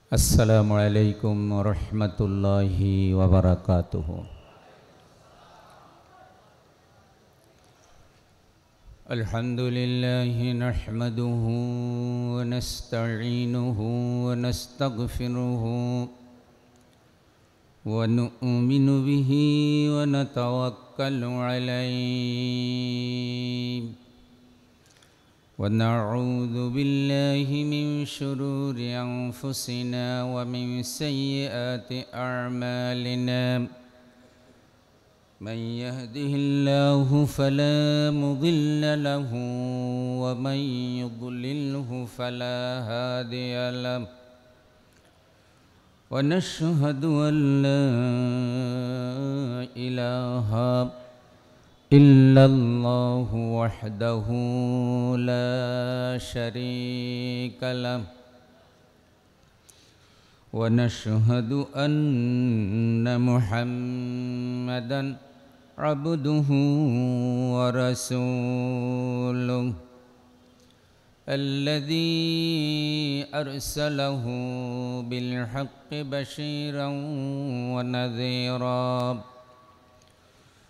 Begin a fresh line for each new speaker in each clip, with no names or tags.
Assalamualaikum warahmatullahi wabarakatuh. Alhamdulillahi nahmaduhu wa nasta'inuhu wa nastaghfiruhu wa nu'minu bihi wa natawakkalu alayhi wa na'udzu billahi min shururi anfusina wa min sayyiati a'malina. Man yahdihillahu fala mudilla lahu wa man yudlilhu fala hadiya lahu. Wa nashhadu an la ilaha illallahu wahdahu la sharika lah. Wa nashhadu anna Muhammadan abduhu wa rasuluh alladhi arsalahu bil haqqi bashiran wa nadhira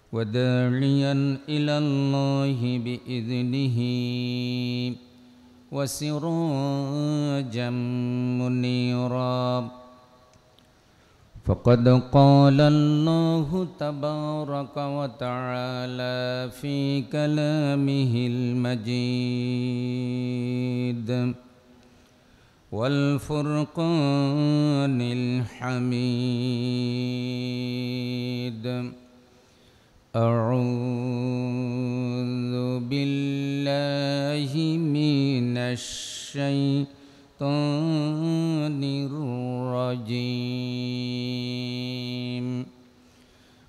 wa da'iyan ila Allahi bi idnihi wa sirajan munira. Faqad qala Allahu tabaraka wa ta'ala fi kalamihil majid wal furqanil hamid. A'udzu billahi minasy syaitonir rajim.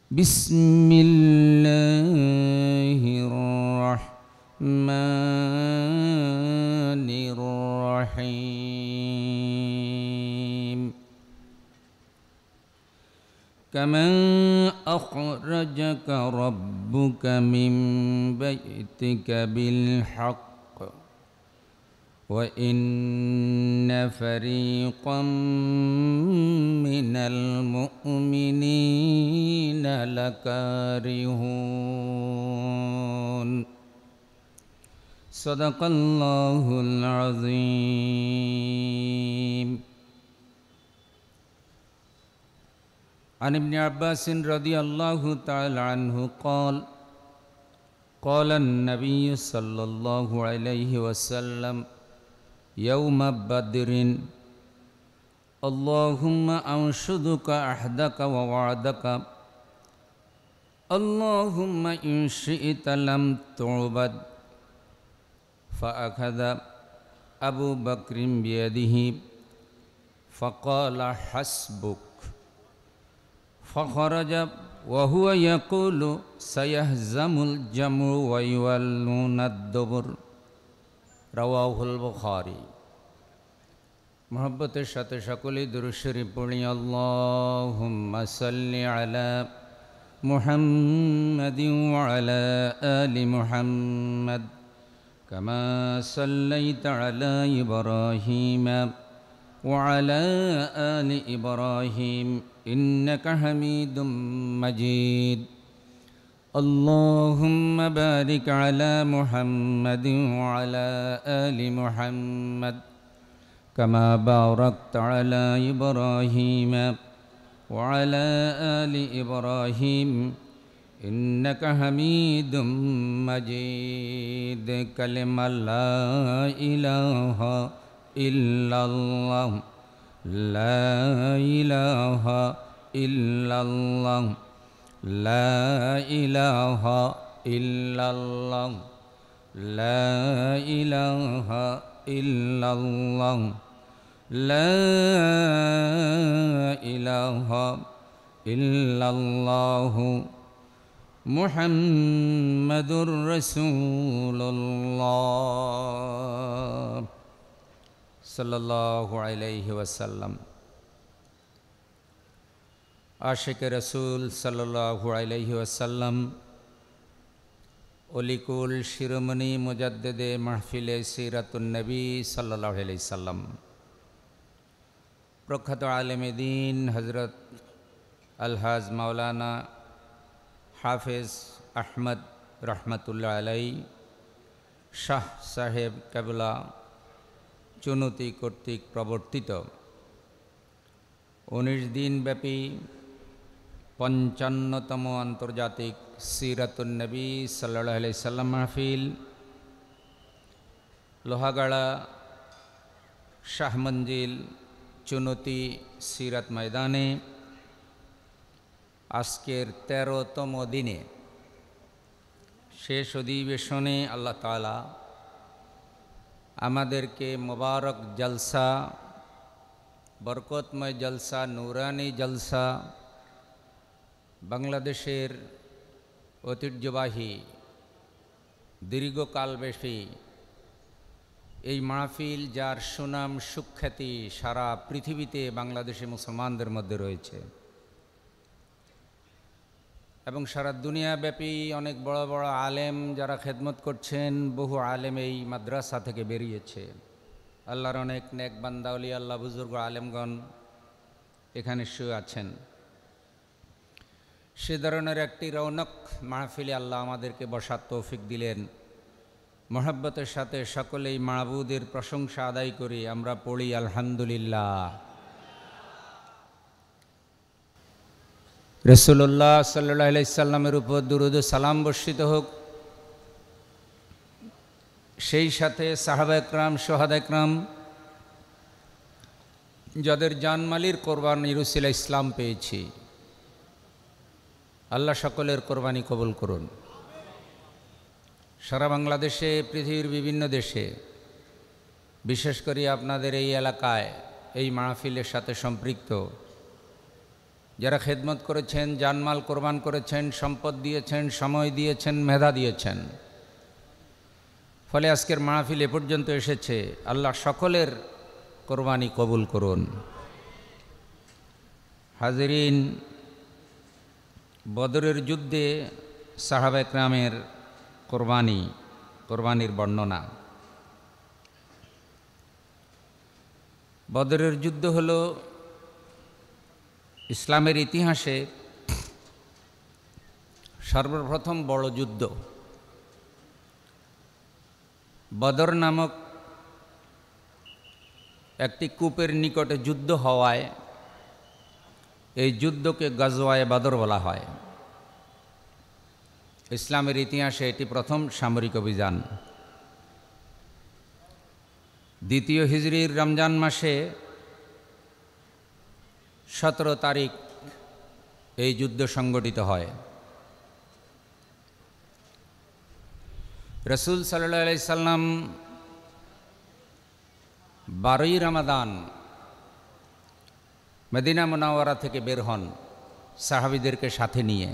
Bismillahirrahmanirrahim. Kama akhrajaka rabbuka min baitika bil haqq wa inna fariqan minal mu'minina lakarihun. Sadaqallahul azim. An Ibn Abbas radhiyallahu ta'ala anhu qala qala an-nabiy sallallahu alayhi wasallam yawma badrin Allahumma anshuduka ahdaka wa wa'daka Allahumma in syi'ta lam tu'bad. Fa akhadha Abu Bakrin biyadihi faqala hasbuk. Fakharaja wa huwa yaqulu sayahzamul jam'u wa yuwalluna ad-dubur. Rawahul Bukhari. Muhabbater সাথে সকলেই দুরূদ শরীফ পড়ি। আল্লাহুম্মা সাল্লি আলা মুহাম্মাদিন ওয়া আলা আলি মুহাম্মাদ কামা সাল্লাইতা আলা ইব্রাহিম وعلى آل إبراهيم إنك حميد مجيد. اللهم بارك على محمد وعلى آل محمد كما باركت على إبراهيم وعلى آل إبراهيم إنك حميد مجيد. كلمة لا إله إلا الله لا إله إلا الله لا إله إلا الله لا إله إلا الله لا إله إلا الله محمد رسول الله সাল্লাল্লাহু আলাইহি ওয়াসাল্লাম। আশিকে রাসূল সাল্লাল্লাহু আলাইহি ওয়াসাল্লাম অলিকুল শিরোমণি মুজাদ্দেদে মাহফিলে সিরাতুন নবী সাল্লাল্লাহু আলাইহি সাল্লাম। প্রখ্যাত আলেমে দ্বীন হজরত আলহাজ মাওলানা হাফেজ আহমদ রহমতুল্লাহ আলাই শাহ সাহেব কেবলা চুনতি কর্তৃক প্রবর্তিত 19 দিনব্যাপী 55তম আন্তর্জাতিক সিরাতুন নবী সাল্লাল্লাহু আলাইহি সাল্লাম মাহফিল লোহাগাড়া শাহ মঞ্জিল চুনতি সিরাত ময়দানে আজকের 13তম দিনে শেষ অধিবেশনে আল্লাহ তাআলা আমাদেরকে মোবারক জলসা, বরকতময় জলসা, নুরানি জলসা, বাংলাদেশের ঐতিহ্যবাহী দীর্ঘকালব্যাপী এই মাহফিল, যার সুনাম সুখ্যাতি সারা পৃথিবীতে বাংলাদেশি মুসলমানদের মধ্যে রয়েছে এবং সারা দুনিয়াব্যাপী অনেক বড় বড় আলেম যারা খেদমত করছেন, বহু আলেম এই মাদ্রাসা থেকে বেরিয়েছে। আল্লাহর অনেক নেক বান্দা ওলি আল্লাহ বুজুর্গ আলেমগণ এখানে শুয়ে আছেন। সে ধরনের একটি রৌনক মাহফিলে আল্লাহ আমাদেরকে বসার তৌফিক দিলেন। মহব্বতের সাথে সকলেই মাবুদের প্রশংসা আদায় করি। আমরা পড়ি আলহামদুলিল্লাহ। রাসূলুল্লাহ সাল্লাল্লাহু আলাইহি সাল্লামের উপর দুরূদ ও সালাম বর্ষিত হোক। সেই সাথে সাহাবা একরাম, শুহাদা একরাম, যাদের জানমালের কোরবানির উসিলায় ইসলাম পেয়েছি, আল্লাহ সকলের কোরবানি কবুল করুন। সারা বাংলাদেশে, পৃথিবীর বিভিন্ন দেশে, বিশেষ করে আপনাদের এই এলাকায় এই মাহফিলের সাথে সম্পৃক্ত যারা খেদমত করেছেন, জানমাল কোরবান করেছেন, সম্পদ দিয়েছেন, সময় দিয়েছেন, মেধা দিয়েছেন, ফলে আজকের মাহফিল এ পর্যন্ত এসেছে। আল্লাহ সকলের কোরবানি কবুল করুন। হাজিরিন, বদরের যুদ্ধে সাহাবা একরামের কোরবানির বর্ণনা। বদরের যুদ্ধ হলো ইসলামের ইতিহাসে সর্বপ্রথম বড় যুদ্ধ। বদর নামক একটি কূপের নিকটে যুদ্ধ হওয়ায় এই যুদ্ধকে গজওয়ায়ে বদর বলা হয়। ইসলামের ইতিহাসে এটি প্রথম সামরিক অভিযান। দ্বিতীয় হিজরির রমজান মাসে 17 তারিখ এই যুদ্ধ সংগঠিত হয়। রাসূল সাল্লাল্লাহু আলাইহি সাল্লাম 12ই রমাদান মদিনা মুনাওয়ারা থেকে বের হন সাহাবীদেরকে সাথে নিয়ে।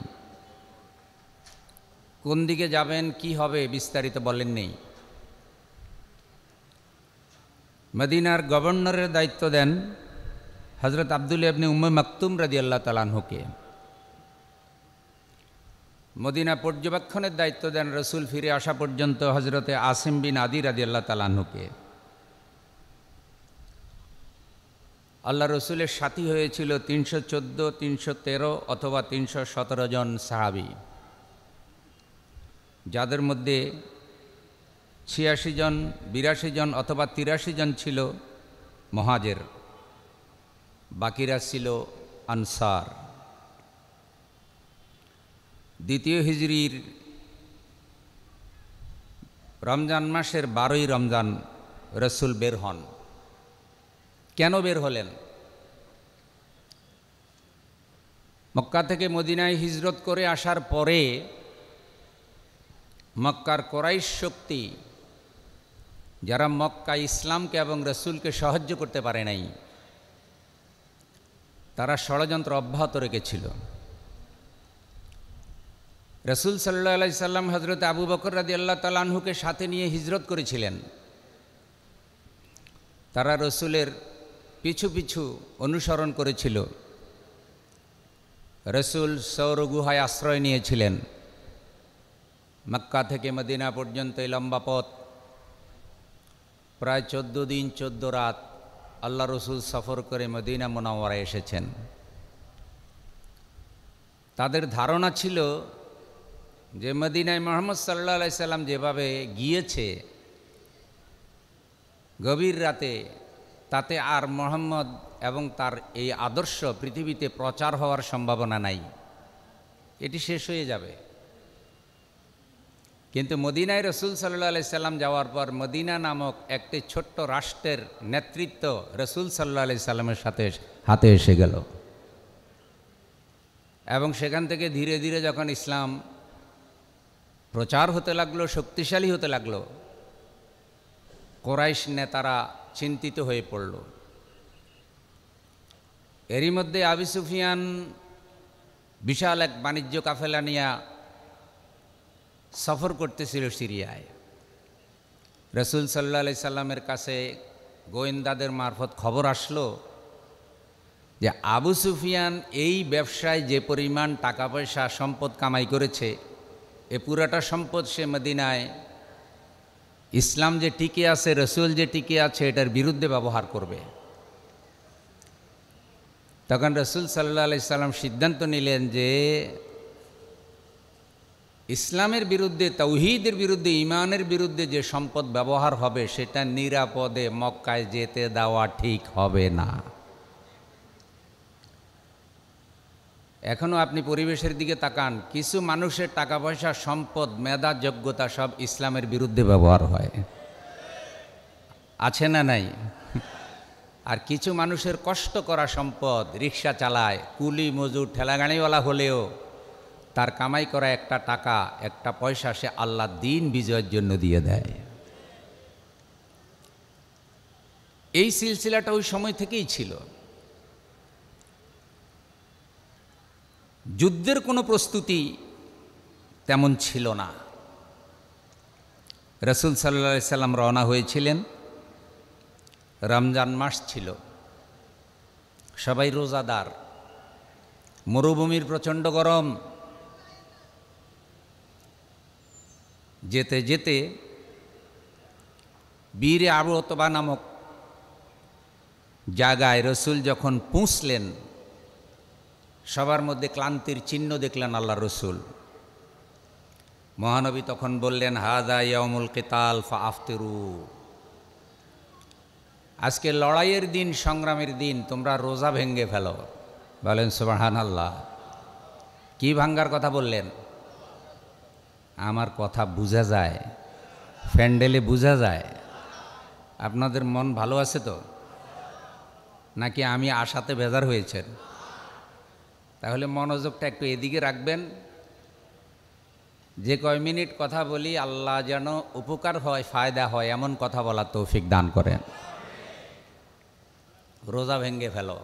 কোন দিকে যাবেন, কি হবে বিস্তারিত বলেননি। মদিনার গভর্নরের দায়িত্ব দেন হযরত আব্দুল্লাহ ইবনে উম্মে মাকতুম রাদিয়াল্লাহু তাআলা আনহুকে। মদিনা পর্যবেক্ষণের দায়িত্ব দেন রাসূল ফিরে আসা পর্যন্ত হযরতে আসিম বিন আদি রাদিয়াল্লাহু তাআলা আনহুকে। আল্লাহ রসুলের সাথী হয়েছিল 314, 313 অথবা 317 জন সাহাবী, যাদের মধ্যে 86 জন, 82 জন অথবা 83 জন ছিল মুহাজির, বাকিরা ছিল আনসার। দ্বিতীয় হিজরির রমজান মাসের 12ই রমজান রসুল বের হন। কেন বের হলেন? মক্কা থেকে মদিনায় হিজরত করে আসার পরে মক্কার কুরাইশ শক্তি, যারা মক্কা ইসলামকে এবং রসুলকে সাহায্য করতে পারে নাই, তারা ষড়যন্ত্র অব্যাহত রেখেছিল। রসুল সাল্লাল্লাহু আলাইহি সাল্লাম হযরত আবু বকর রাদিয়াল্লাহু তাআলা আনহুকে সাথে নিয়ে হিজরত করেছিলেন। তারা রসুলের পিছু পিছু অনুসরণ করেছিল। রসুল সৌর গুহায় আশ্রয় নিয়েছিলেন। মক্কা থেকে মদিনা পর্যন্ত এই লম্বা পথ প্রায় 14 দিন 14 রাত আল্লাহ রসুল সফর করে মদিনা মুনাওয়ারায় এসেছেন। তাদের ধারণা ছিল যে মদিনায় মুহাম্মদ সাল্লাল্লাহু আলাইহি সাল্লাম যেভাবে গিয়েছে গভীর রাতে, তাতে আর মুহাম্মদ এবং তার এই আদর্শ পৃথিবীতে প্রচার হওয়ার সম্ভাবনা নাই, এটি শেষ হয়ে যাবে। কিন্তু মদিনায় রসুল সাল্লাল্লাহু আলাইহি সাল্লাম যাওয়ার পর মদিনা নামক একটি ছোট্ট রাষ্ট্রের নেতৃত্ব রসুল সাল্লাল্লাহু আলাইহি সাল্লামের হাতে এসে গেল এবং সেখান থেকে ধীরে ধীরে যখন ইসলাম প্রচার হতে লাগলো, শক্তিশালী হতে লাগলো, কুরাইশ নেতারা চিন্তিত হয়ে পড়ল। এরই মধ্যে আবু সুফিয়ান বিশাল এক বাণিজ্য কাফেলা নিয়ে সফর করতেছিল সিরিয়ায়। রসুল সাল্লাল্লাহু আলাইহি সাল্লামের কাছে গোয়েন্দাদের মারফত খবর আসলো যে আবু সুফিয়ান এই ব্যবসায় যে পরিমাণ টাকা পয়সা সম্পদ কামাই করেছে, এ পুরাটা সম্পদ সে মদিনায় ইসলাম যে টিকে আছে, রসুল যে টিকে আছে, এটার বিরুদ্ধে ব্যবহার করবে। তখন রসুল সাল্লাল্লাহু আলাইহি সাল্লাম সিদ্ধান্ত নিলেন যে ইসলামের বিরুদ্ধে, তাওহীদের বিরুদ্ধে, ঈমানের বিরুদ্ধে যে সম্পদ ব্যবহার হবে সেটা নিরাপদে মক্কায় যেতে দেওয়া ঠিক হবে না। এখনও আপনি পরিবেশের দিকে তাকান, কিছু মানুষের টাকা পয়সা, সম্পদ, মেধা, যোগ্যতা সব ইসলামের বিরুদ্ধে ব্যবহার হয়, আছে না নাই? আর কিছু মানুষের কষ্ট করা সম্পদ, রিক্সা চালায়, কুলি মজুর, ঠেলাগাড়িওয়ালা হলেও তার কামাই করা একটা টাকা, একটা পয়সা সে আল্লাহ দ্বীন বিজয়ের জন্য দিয়ে দেয়। এই সিলসিলাটা ওই সময় থেকেই ছিল। যুদ্ধের কোনো প্রস্তুতি তেমন ছিল না। রসুল সাল্লাল্লাহু আলাইহি সাল্লাম রওনা হয়েছিলেন, রমজান মাস ছিল, সবাই রোজাদার, মরুভূমির প্রচণ্ড গরম। যেতে যেতে বীরে আবু উতবা নামক জায়গায় রসুল যখন পৌঁছলেন, সবার মধ্যে ক্লান্তির চিহ্ন দেখলেন আল্লাহ রসুল। মহানবী তখন বললেন, হাযা ইয়াউমুল কিতাল ফাআফতিরু, আজকে লড়াইয়ের দিন, সংগ্রামের দিন, তোমরা রোজা ভেঙ্গে ফেলো। বলেন সুবহানাল্লাহ। কি ভাঙ্গার কথা বললেন? আমার কথা বোঝা যায়, প্যান্ডেলে বোঝা যায়। আপনাদের মন ভালো আছে তো, নাকি আমি আশাতে বেজার হয়েছেন? তাহলে মনোযোগটা একটু এদিকে রাখবেন। যে কয় মিনিট কথা বলি আল্লাহ যেন উপকার হয়, ফায়দা হয়, এমন কথা বলার তৌফিক দান করেন। রোজা ভেঙ্গে ফেলো।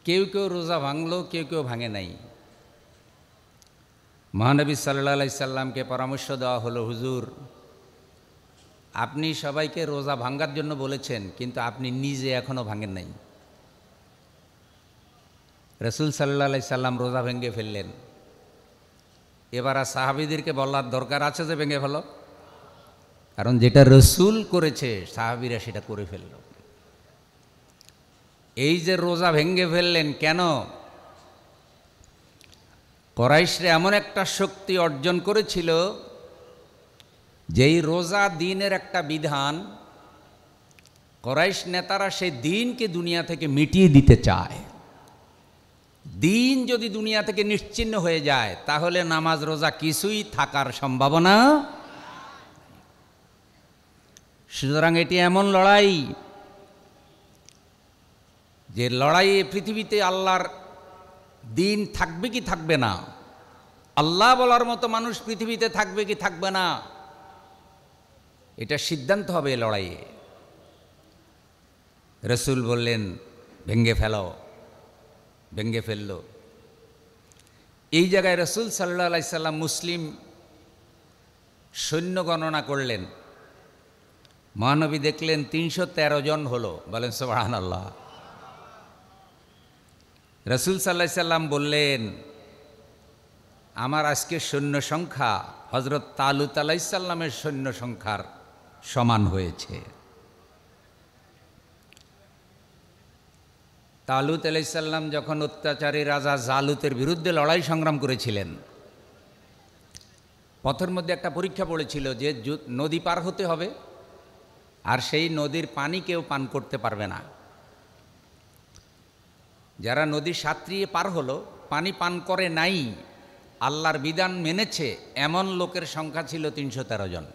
কেউ কেউ রোজা ভাঙলো, কেউ কেউ ভাঙে নাই। মহানবী সাল্লাল্লাহু আলাইহি সাল্লামকে পরামর্শ দেওয়া হলো, হুজুর আপনি সবাইকে রোজা ভাঙ্গার জন্য বলেছেন, কিন্তু আপনি নিজে এখনও ভাঙেন নাই। রসুল সাল্লাল্লাহু আলাইহি সাল্লাম রোজা ভেঙ্গে ফেললেন। এবার আর সাহাবীদেরকে বলার দরকার আছে যে ভেঙে ফেলো, কারণ যেটা রসুল করেছে সাহাবীরা সেটা করে ফেলল। এই যে রোজা ভেঙ্গে ফেললেন কেন? কুরাইশরা এমন একটা শক্তি অর্জন করেছিল, যেই রোজা দিনের একটা বিধান, কুরাইশ নেতারা সেই দিনকে দুনিয়া থেকে মিটিয়ে দিতে চায়। দিন যদি দুনিয়া থেকে নিশ্চিহ্ন হয়ে যায়, তাহলে নামাজ রোজা কিছুই থাকার সম্ভাবনা। সুতরাং এটি এমন লড়াই, যে লড়াইয়ে পৃথিবীতে আল্লাহর দিন থাকবে কি থাকবে না, আল্লাহ বলার মতো মানুষ পৃথিবীতে থাকবে কি থাকবে না, এটা সিদ্ধান্ত হবে এই লড়াইয়ে। রসুল বললেন ভেঙ্গে ফেলো, ভেঙ্গে ফেলল। এই জায়গায় রসুল সাল্লাল্লাহু আলাইহি সাল্লাম মুসলিম সৈন্য গণনা করলেন। মহানবী দেখলেন 313 জন হলো। বলেন সুবহানাল্লাহ। রসুল সাল্লাল্লাহু আলাইহি সাল্লাম বললেন, আমার আজকের সৈন্য সংখ্যা হযরত তালুত আলাইহিস সালামের সৈন্য সংখ্যার সমান হয়েছে। তালুত আলাইহিসসালাম যখন অত্যাচারী রাজা জালুতের বিরুদ্ধে লড়াই সংগ্রাম করেছিলেন, পথের মধ্যে একটা পরীক্ষা পড়েছিল যে নদী পার হতে হবে, আর সেই নদীর পানি কেউ পান করতে পারবে না। যারা নদী সাঁতরিয়ে পার হলো, পানি পান করে নাই, আল্লাহর বিধান মেনেছে, এমন লোকের সংখ্যা ছিল 313 জন।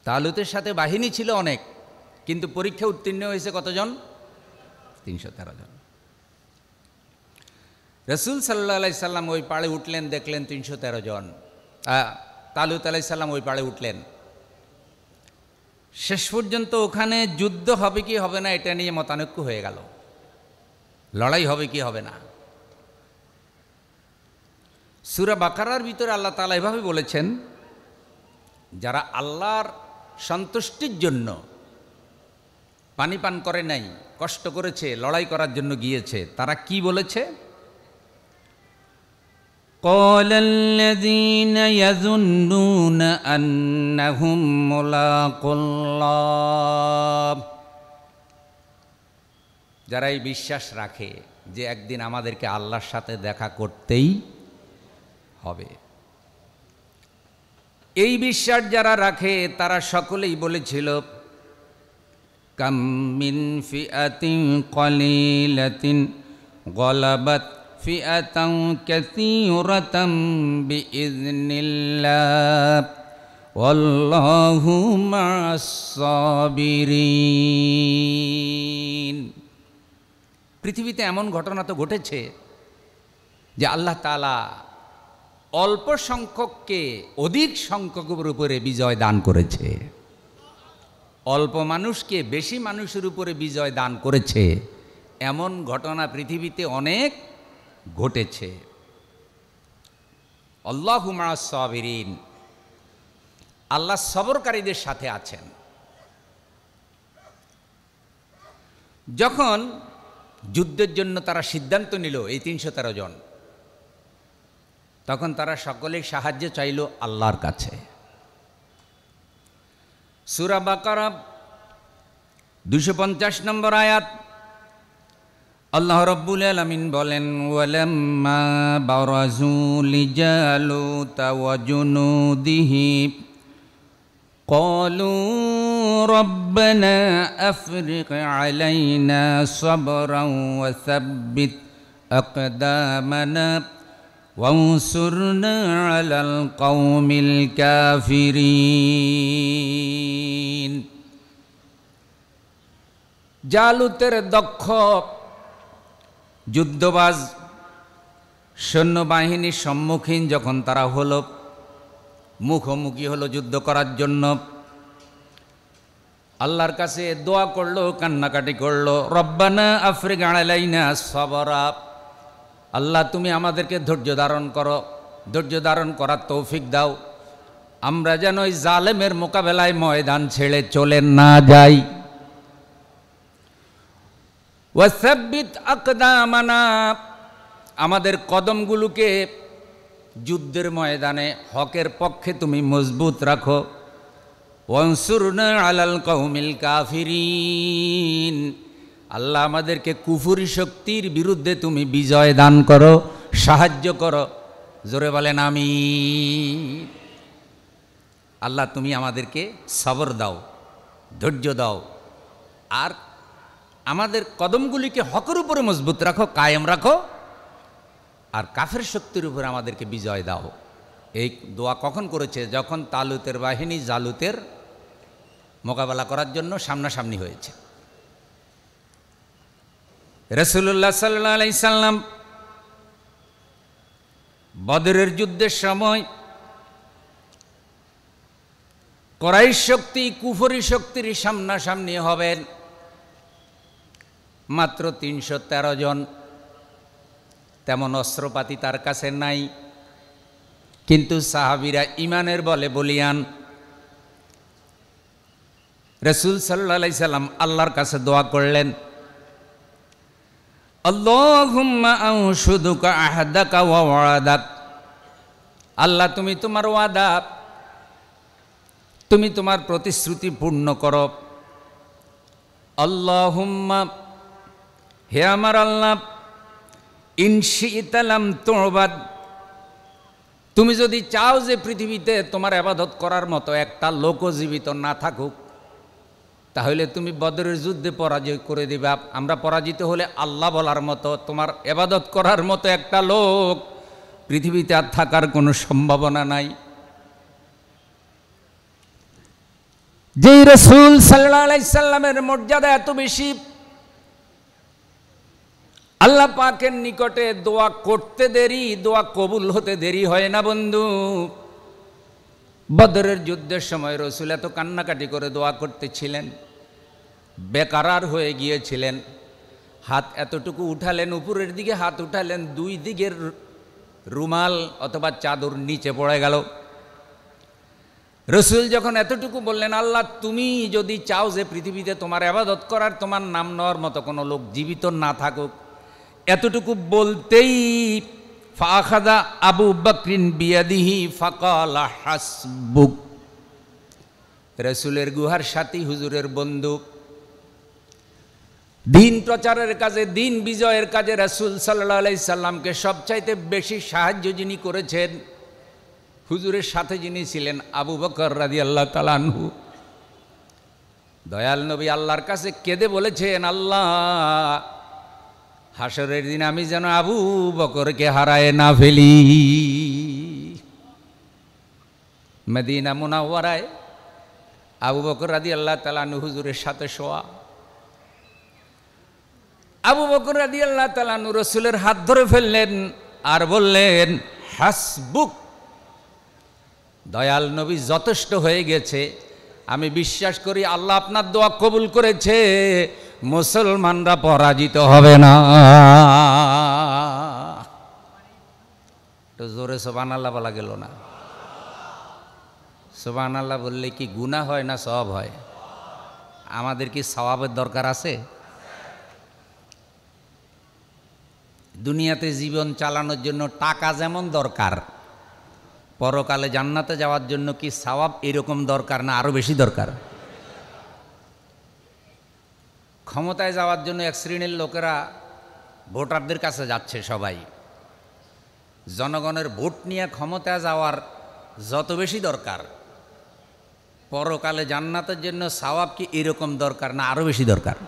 তালুতের সাথে বাহিনী ছিল অনেক, কিন্তু পরীক্ষা উত্তীর্ণ হয়েছে কতজন? 313 জন। রসুল সাল্লাল্লাহু আলাইহি সাল্লাম ওই পাড়ে উঠলেন, দেখলেন 313 জন। তালুত আলাইহিস সালাম ওই পাড়ে উঠলেন। শেষ পর্যন্ত ওখানে যুদ্ধ হবে কি হবে না এটা নিয়ে মতানৈক্য হয়ে গেল, লড়াই হবে কি হবে না। সূরা বাকারার ভিতরে আল্লাহ তাআলা এভাবে বলেছেন, যারা আল্লাহর সন্তুষ্টির জন্য পানি পান করে নাই, কষ্ট করেছে, লড়াই করার জন্য গিয়েছে, তারা কি বলেছে? قال الذين يظنون أنهم ملاقو الله, যারা এই বিশ্বাস রাখে যে একদিন আমাদেরকে আল্লাহর সাথে দেখা করতেই হবে, এই বিশ্বাস যারা রাখে তারা সকলেই বলেছিল, কাম মিন ফিআতিন কলিলাতিন গলাবাত ফিআতান কাসীরাতাম বিইযনিল্লাহ ওয়াল্লাহু মা'আস সাবিরিন। পৃথিবীতে এমন ঘটনা তো ঘটেছে যে আল্লাহ তাআলা অল্প সংখ্যককে অধিক সংখ্যকের উপরে বিজয় দান করেছে, অল্প মানুষকে বেশি মানুষের উপরে বিজয় দান করেছে। এমন ঘটনা পৃথিবীতে অনেক ঘটেছে। আল্লাহু মা'আস সাবিরিন, আল্লাহ সবরকারীদের সাথে আছেন। যখন যুদ্ধের জন্য তারা সিদ্ধান্ত নিল এই 313 জন, তখন তারা সকলেই সাহায্য চাইল আল্লাহর কাছে। সূরা বাকারা 250 নম্বর আয়াত, আল্লাহ রাব্বুল আলামিন বলেন, ওয়ালাম্মা বারাজু লিজালুতা ওয়া জুনুদিহি ক্বালু রব্বানা আফরিগ আলাইনা সাবরান ওয়া সাব্বিত আকদামানা ওয়ানসুরনা আলাল কওমিল কাফিরিন। জালুতের দক্ষ যুদ্ধবাজ সৈন্যবাহিনীর সম্মুখীন যখন তারা হলো, মুখোমুখি হলো যুদ্ধ করার জন্য, আল্লাহর কাছে দোয়া করলো, কান্নাকাটি করলো, রব্বানা আফরিগ আলাইনা সাবরা, আল্লাহ তুমি আমাদেরকে ধৈর্য ধারণ করো, ধৈর্য ধারণ করার তৌফিক দাও, আমরা যেন ওই জালেমের মোকাবেলায় ময়দান ছেড়ে চলে না যাই। ওয়াসাব্বিত আকদামানা, আমাদের কদমগুলোকে যুদ্ধের ময়দানে হকের পক্ষে তুমি মজবুত রাখো। ওয়ানসুরনা আলাল কওমিল কাফিরিন, আল্লাহ আমাদেরকে কুফরি শক্তির বিরুদ্ধে তুমি বিজয় দান করো, সাহায্য করো। জোরে বলেন আমিন। আল্লাহ তুমি আমাদেরকে সবর দাও, ধৈর্য দাও, আর আমাদের কদমগুলিকে হকের উপরে মজবুত রাখো, কায়েম রাখো, আর কাফের শক্তির উপরে আমাদেরকে বিজয় দাও। এই দোয়া কখন করেছে? যখন তালুতের বাহিনী জালুতের মোকাবেলা করার জন্য সামনাসামনি হয়েছে। রাসূলুল্লাহ সাল্লাল্লাহু আলাইহি সাল্লাম বদরের যুদ্ধের সময় কুরাইশ শক্তি কুফরি শক্তির সামনাসামনি হবেন, মাত্র 313 জন। তেমন অস্ত্রপাতি তার কাছে নাই, কিন্তু সাহাবীরা ইমানের বলে বলিয়ান। রাসূল সাল্লাল্লাহু আলাইহি সাল্লাম আল্লাহর কাছে দোয়া করলেন, আল্লাহুম্মা আনশুদুকা আহদাকা ওয়া ওয়াদাক, আল্লাহ তুমি তোমার ওয়াদা, তুমি তোমার প্রতিশ্রুতি পূর্ণ করো। আল্লাহুম্মা হে আমার আল্লাহ, ইনশিতালাম তুবাদ, তুমি যদি চাও যে পৃথিবীতে তোমার ইবাদত করার মতো একটা লোকও জীবিত না থাকুক, তাহলে তুমি বদরের যুদ্ধে পরাজয় করে দিবা। আমরা পরাজিত হলে আল্লাহ বলার মতো, তোমার ইবাদত করার মতো একটা লোক পৃথিবীতে আর থাকার কোনো সম্ভাবনা নাই। যেই রাসূল সাল্লাল্লাহু আলাইহি সাল্লামের মর্যাদা এত বেশি, আল্লাহ পাকের নিকটে দোয়া করতে দেরি, দোয়া কবুল হতে দেরি হয় না বন্ধু। বদরের যুদ্ধের সময় রাসূল এত কান্নাকাটি করে দোয়া করতেছিলেন, বেকারার হয়ে গিয়েছিলেন। হাত এতটুকু উঠালেন, উপরের দিকে হাত উঠালেন, দুই দিকের রুমাল অথবা চাদর নিচে পড়ে গেল। রাসূল যখন এতটুকু বললেন, আল্লাহ তুমি যদি চাও যে পৃথিবীতে তোমার ইবাদত করার, তোমার নাম নেওয়ার মতো কোনো লোক জীবিত না থাকুক, এতটুকু বলতেই ফাখাযা আবু বকরিন বিয়াদিহি ফাকালা হাসবুক, রাসূলের গুহার সাথী, হুজুরের বন্ধু, দিন প্রচারের কাজে, দিন বিজয়ের কাজে রাসূল সাল্লাল্লাহু আলাইহি সাল্লামকে সবচাইতে বেশি সাহায্য যিনি করেছেন, হুজুরের সাথে যিনি ছিলেন, আবু বকর রাদিয়াল্লাহু তাআলা আনহু। দয়াল নবী আল্লাহর কাছে কেঁদে বলেছেন, আল্লাহ হাসরের দিন আমি যেন আবু বকরকে হারায় না ফেলি। মদিনা মুনাওয়ারায় আবু বকর রাদিয়াল্লাহু তাআলা আনহু হুজুরের সাথে শোয়া। আবু বকর রাদিয়াল্লাহু তাআলা আনহু রাসূলের হাত ধরে ফেললেন আর বললেন, হাসবুক, দয়াল নবী যথেষ্ট হয়ে গেছে, আমি বিশ্বাস করি আল্লাহ আপনার দোয়া কবুল করেছে, মুসলমানরা পরাজিত হবে না। তো জোরে সুবহানাল্লাহ বলা গেল না? সুবহানাল্লাহ বললে কি গুনাহ হয় না সওয়াব হয়? আমাদের কি সওয়াবের দরকার আছে? দুনিয়াতে জীবন চালানোর জন্য টাকা যেমন দরকার, পরকালে জান্নাতে যাওয়ার জন্য কি সওয়াব এরকম দরকার না আরো বেশি দরকার? ক্ষমতায় যাওয়ার জন্য এক শ্রেণীর লোকেরা ভোটারদের কাছে যাচ্ছে, সবাই জনগণের ভোট নিয়ে ক্ষমতায় যাওয়ার যত বেশি দরকার, পরকালে জান্নাতের জন্য সওয়াব কি এরকম দরকার না আরো বেশি দরকার?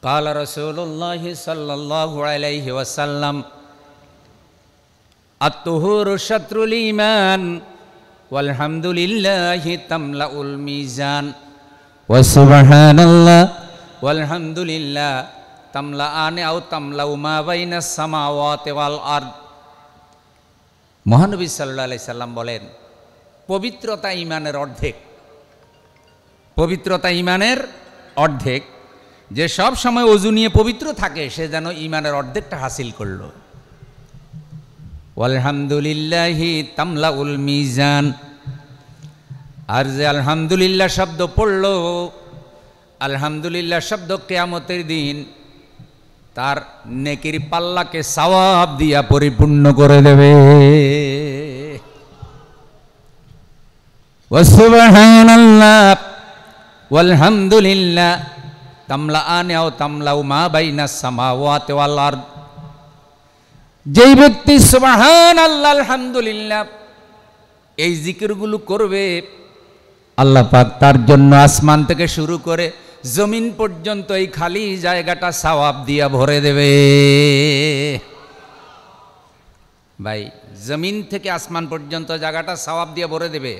قال رسول الله صلى الله عليه وسلم الطهور شطر الإيمان والحمد لله تملأ الميزان وسبحان الله والحمد لله تملأان أو تملأ ما بين السماوات والأرض। মহানবী সাল্লাল্লাহু আলাইহি সাল্লাম বলেন, পবিত্রতা ঈমানের অর্ধেক, পবিত্রতা ঈমানের অর্ধেক। যে সব সময় ওযু নিয়ে পবিত্র থাকে সে যেন ঈমানের অর্ধেকটা হাসিল করলো। আলহামদুলিল্লাহি তামলাউল মিজান, আর যে আলহামদুলিল্লাহ শব্দ পড়লো, আলহামদুলিল্লাহ শব্দ কিয়ামতের দিন তার নেকির পাল্লাকে সওয়াব দিয়া পরিপূর্ণ করে দেবে। ওয়া সুবহানাল্লাহ ওয়ালহামদুলিল্লাহ তামলাআনে আও তামলাউ মা বাইনাস সামাওয়াতি ওয়াল আরদ। যেই ব্যক্তি সুবহানাল্লাহ আলহামদুলিল্লাহ এই জিকিরগুলো করবে, আল্লাহ পাক তার জন্য আসমান থেকে শুরু করে জমিন পর্যন্ত এই খালি জায়গাটা সওয়াব দিয়া ভরে দেবে। ভাই, জমিন থেকে আসমান পর্যন্ত জায়গাটা সওয়াব দিয়া ভরে দেবে,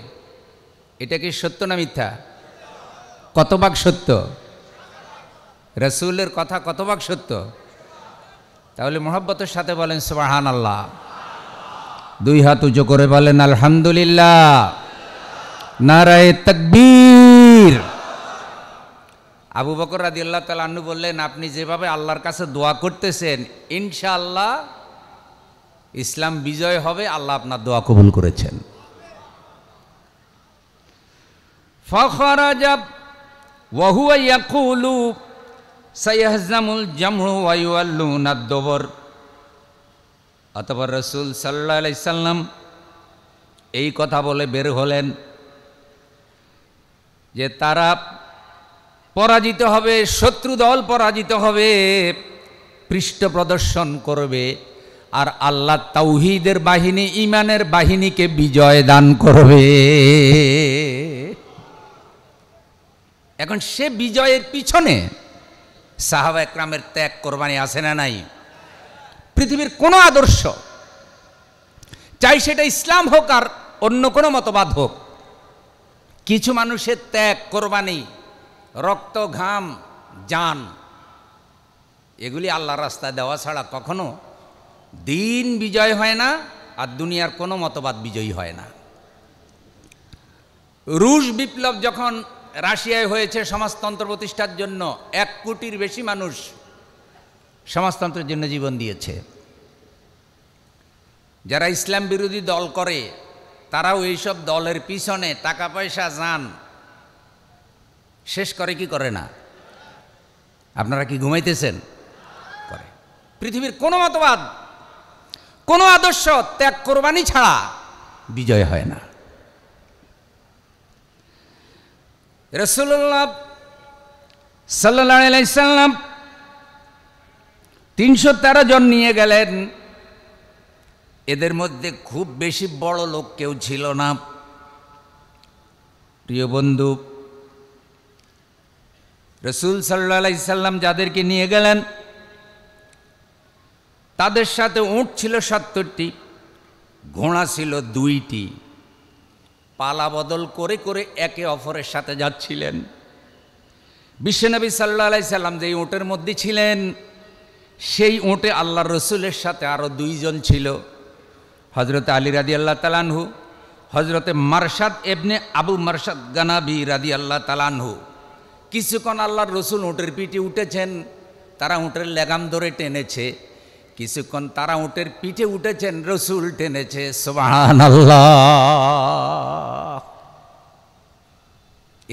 এটা কি সত্য না মিথ্যা? কত ভাগ সত্য? রাসূলের কথা কত ভাগ সত্য? তাহলে মহব্বতের সাথে বলেন সুবহানাল্লাহ, দুই হাত উঁচু করে বলেন আলহামদুলিল্লাহ, নারায়ে তাকবীর। আবু বকর রাদিয়াল্লাহু তাআলা আনহু বললেন, আপনি যেভাবে আল্লাহর কাছে দোয়া করতেছেন, ইনশাআল্লাহ ইসলাম বিজয় হবে, আল্লাহ আপনার দোয়া কবুল করেছেন। ফাখরাজা ওয়া হুয়া ইয়াকুলু সায়াহজামুল জামউ ওয়া ইউআল্লুনা আদ-দুবর। অতঃপর রাসূল সাল্লাল্লাহু আলাইহি সাল্লাম এই কথা বলে বের হলেন যে তারা পরাজিত হবে, শত্রু দল পরাজিত হবে, পৃষ্ঠ প্রদর্শন করবে, আর আল্লাহ তাওহীদের বাহিনী, ঈমানের বাহিনীকে বিজয় দান করবে। এখন সে বিজয়ের পিছনে সাহাবা একরামের ত্যাগ কোরবানি আছে না নাই? পৃথিবীর কোনো আদর্শ, চাই সেটা ইসলাম হোক আর অন্য কোনো মতবাদ হোক, কিছু মানুষের ত্যাগ, কোরবানি, রক্ত, ঘাম, জান, এগুলি আল্লাহর রাস্তায় দেওয়া ছাড়া কখনো দিন বিজয় হয় না, আর দুনিয়ার কোনো মতবাদ বিজয়ী হয় না। রুশ বিপ্লব যখন রাশিয়ায় হয়েছে সমাজতন্ত্র প্রতিষ্ঠার জন্য, 1 কোটির বেশি মানুষ সমাজতন্ত্রের জন্য জীবন দিয়েছে। যারা ইসলাম বিরোধী দল করে তারাও এইসব দলের পিছনে টাকা পয়সা, জান শেষ করে কি করে না? আপনারা কি ঘুমাইতেছেন? করে। পৃথিবীর কোনো মতবাদ, কোনো আদর্শ ত্যাগ কোরবানি ছাড়া বিজয় হয় না। রাসূলুল্লাহ সাল্লাল্লাহু আলাইহি সাল্লাম 313 জন নিয়ে গেলেন। এদের মধ্যে খুব বেশি বড় লোক কেউ ছিল না। প্রিয় বন্ধু, রাসূল সাল্লাল্লাহু আলাইহি সাল্লাম যাদেরকে নিয়ে গেলেন তাদের সাথে উট ছিল 70টি, ঘোড়া ছিল 2টি, পালা বদল করে করে একে অপরের সাথে যাচ্ছিলেন। বিশ্বনবী সাল্লাল্লাহু আলাইহি সাল্লাম যেই উটের মধ্যে ছিলেন সেই উটে আল্লাহর রসুলের সাথে আরও 2 জন ছিল, হযরত আলী রাদিয়াল্লাহু তাআলা আনহু, হযরতে মারশাদ ইবনে আবু মারশাদ গানাবী রাদিয়াল্লাহু তাআলা আনহু। কিছুক্ষণ আল্লাহর রসুল উটের পিঠে উঠেছেন, তারা উটের লেগাম ধরে টেনেছে। কিছুক্ষণ তারা উটের পিঠে উঠেছেন, রসুল টেনেছে। সুবহানাল্লাহ।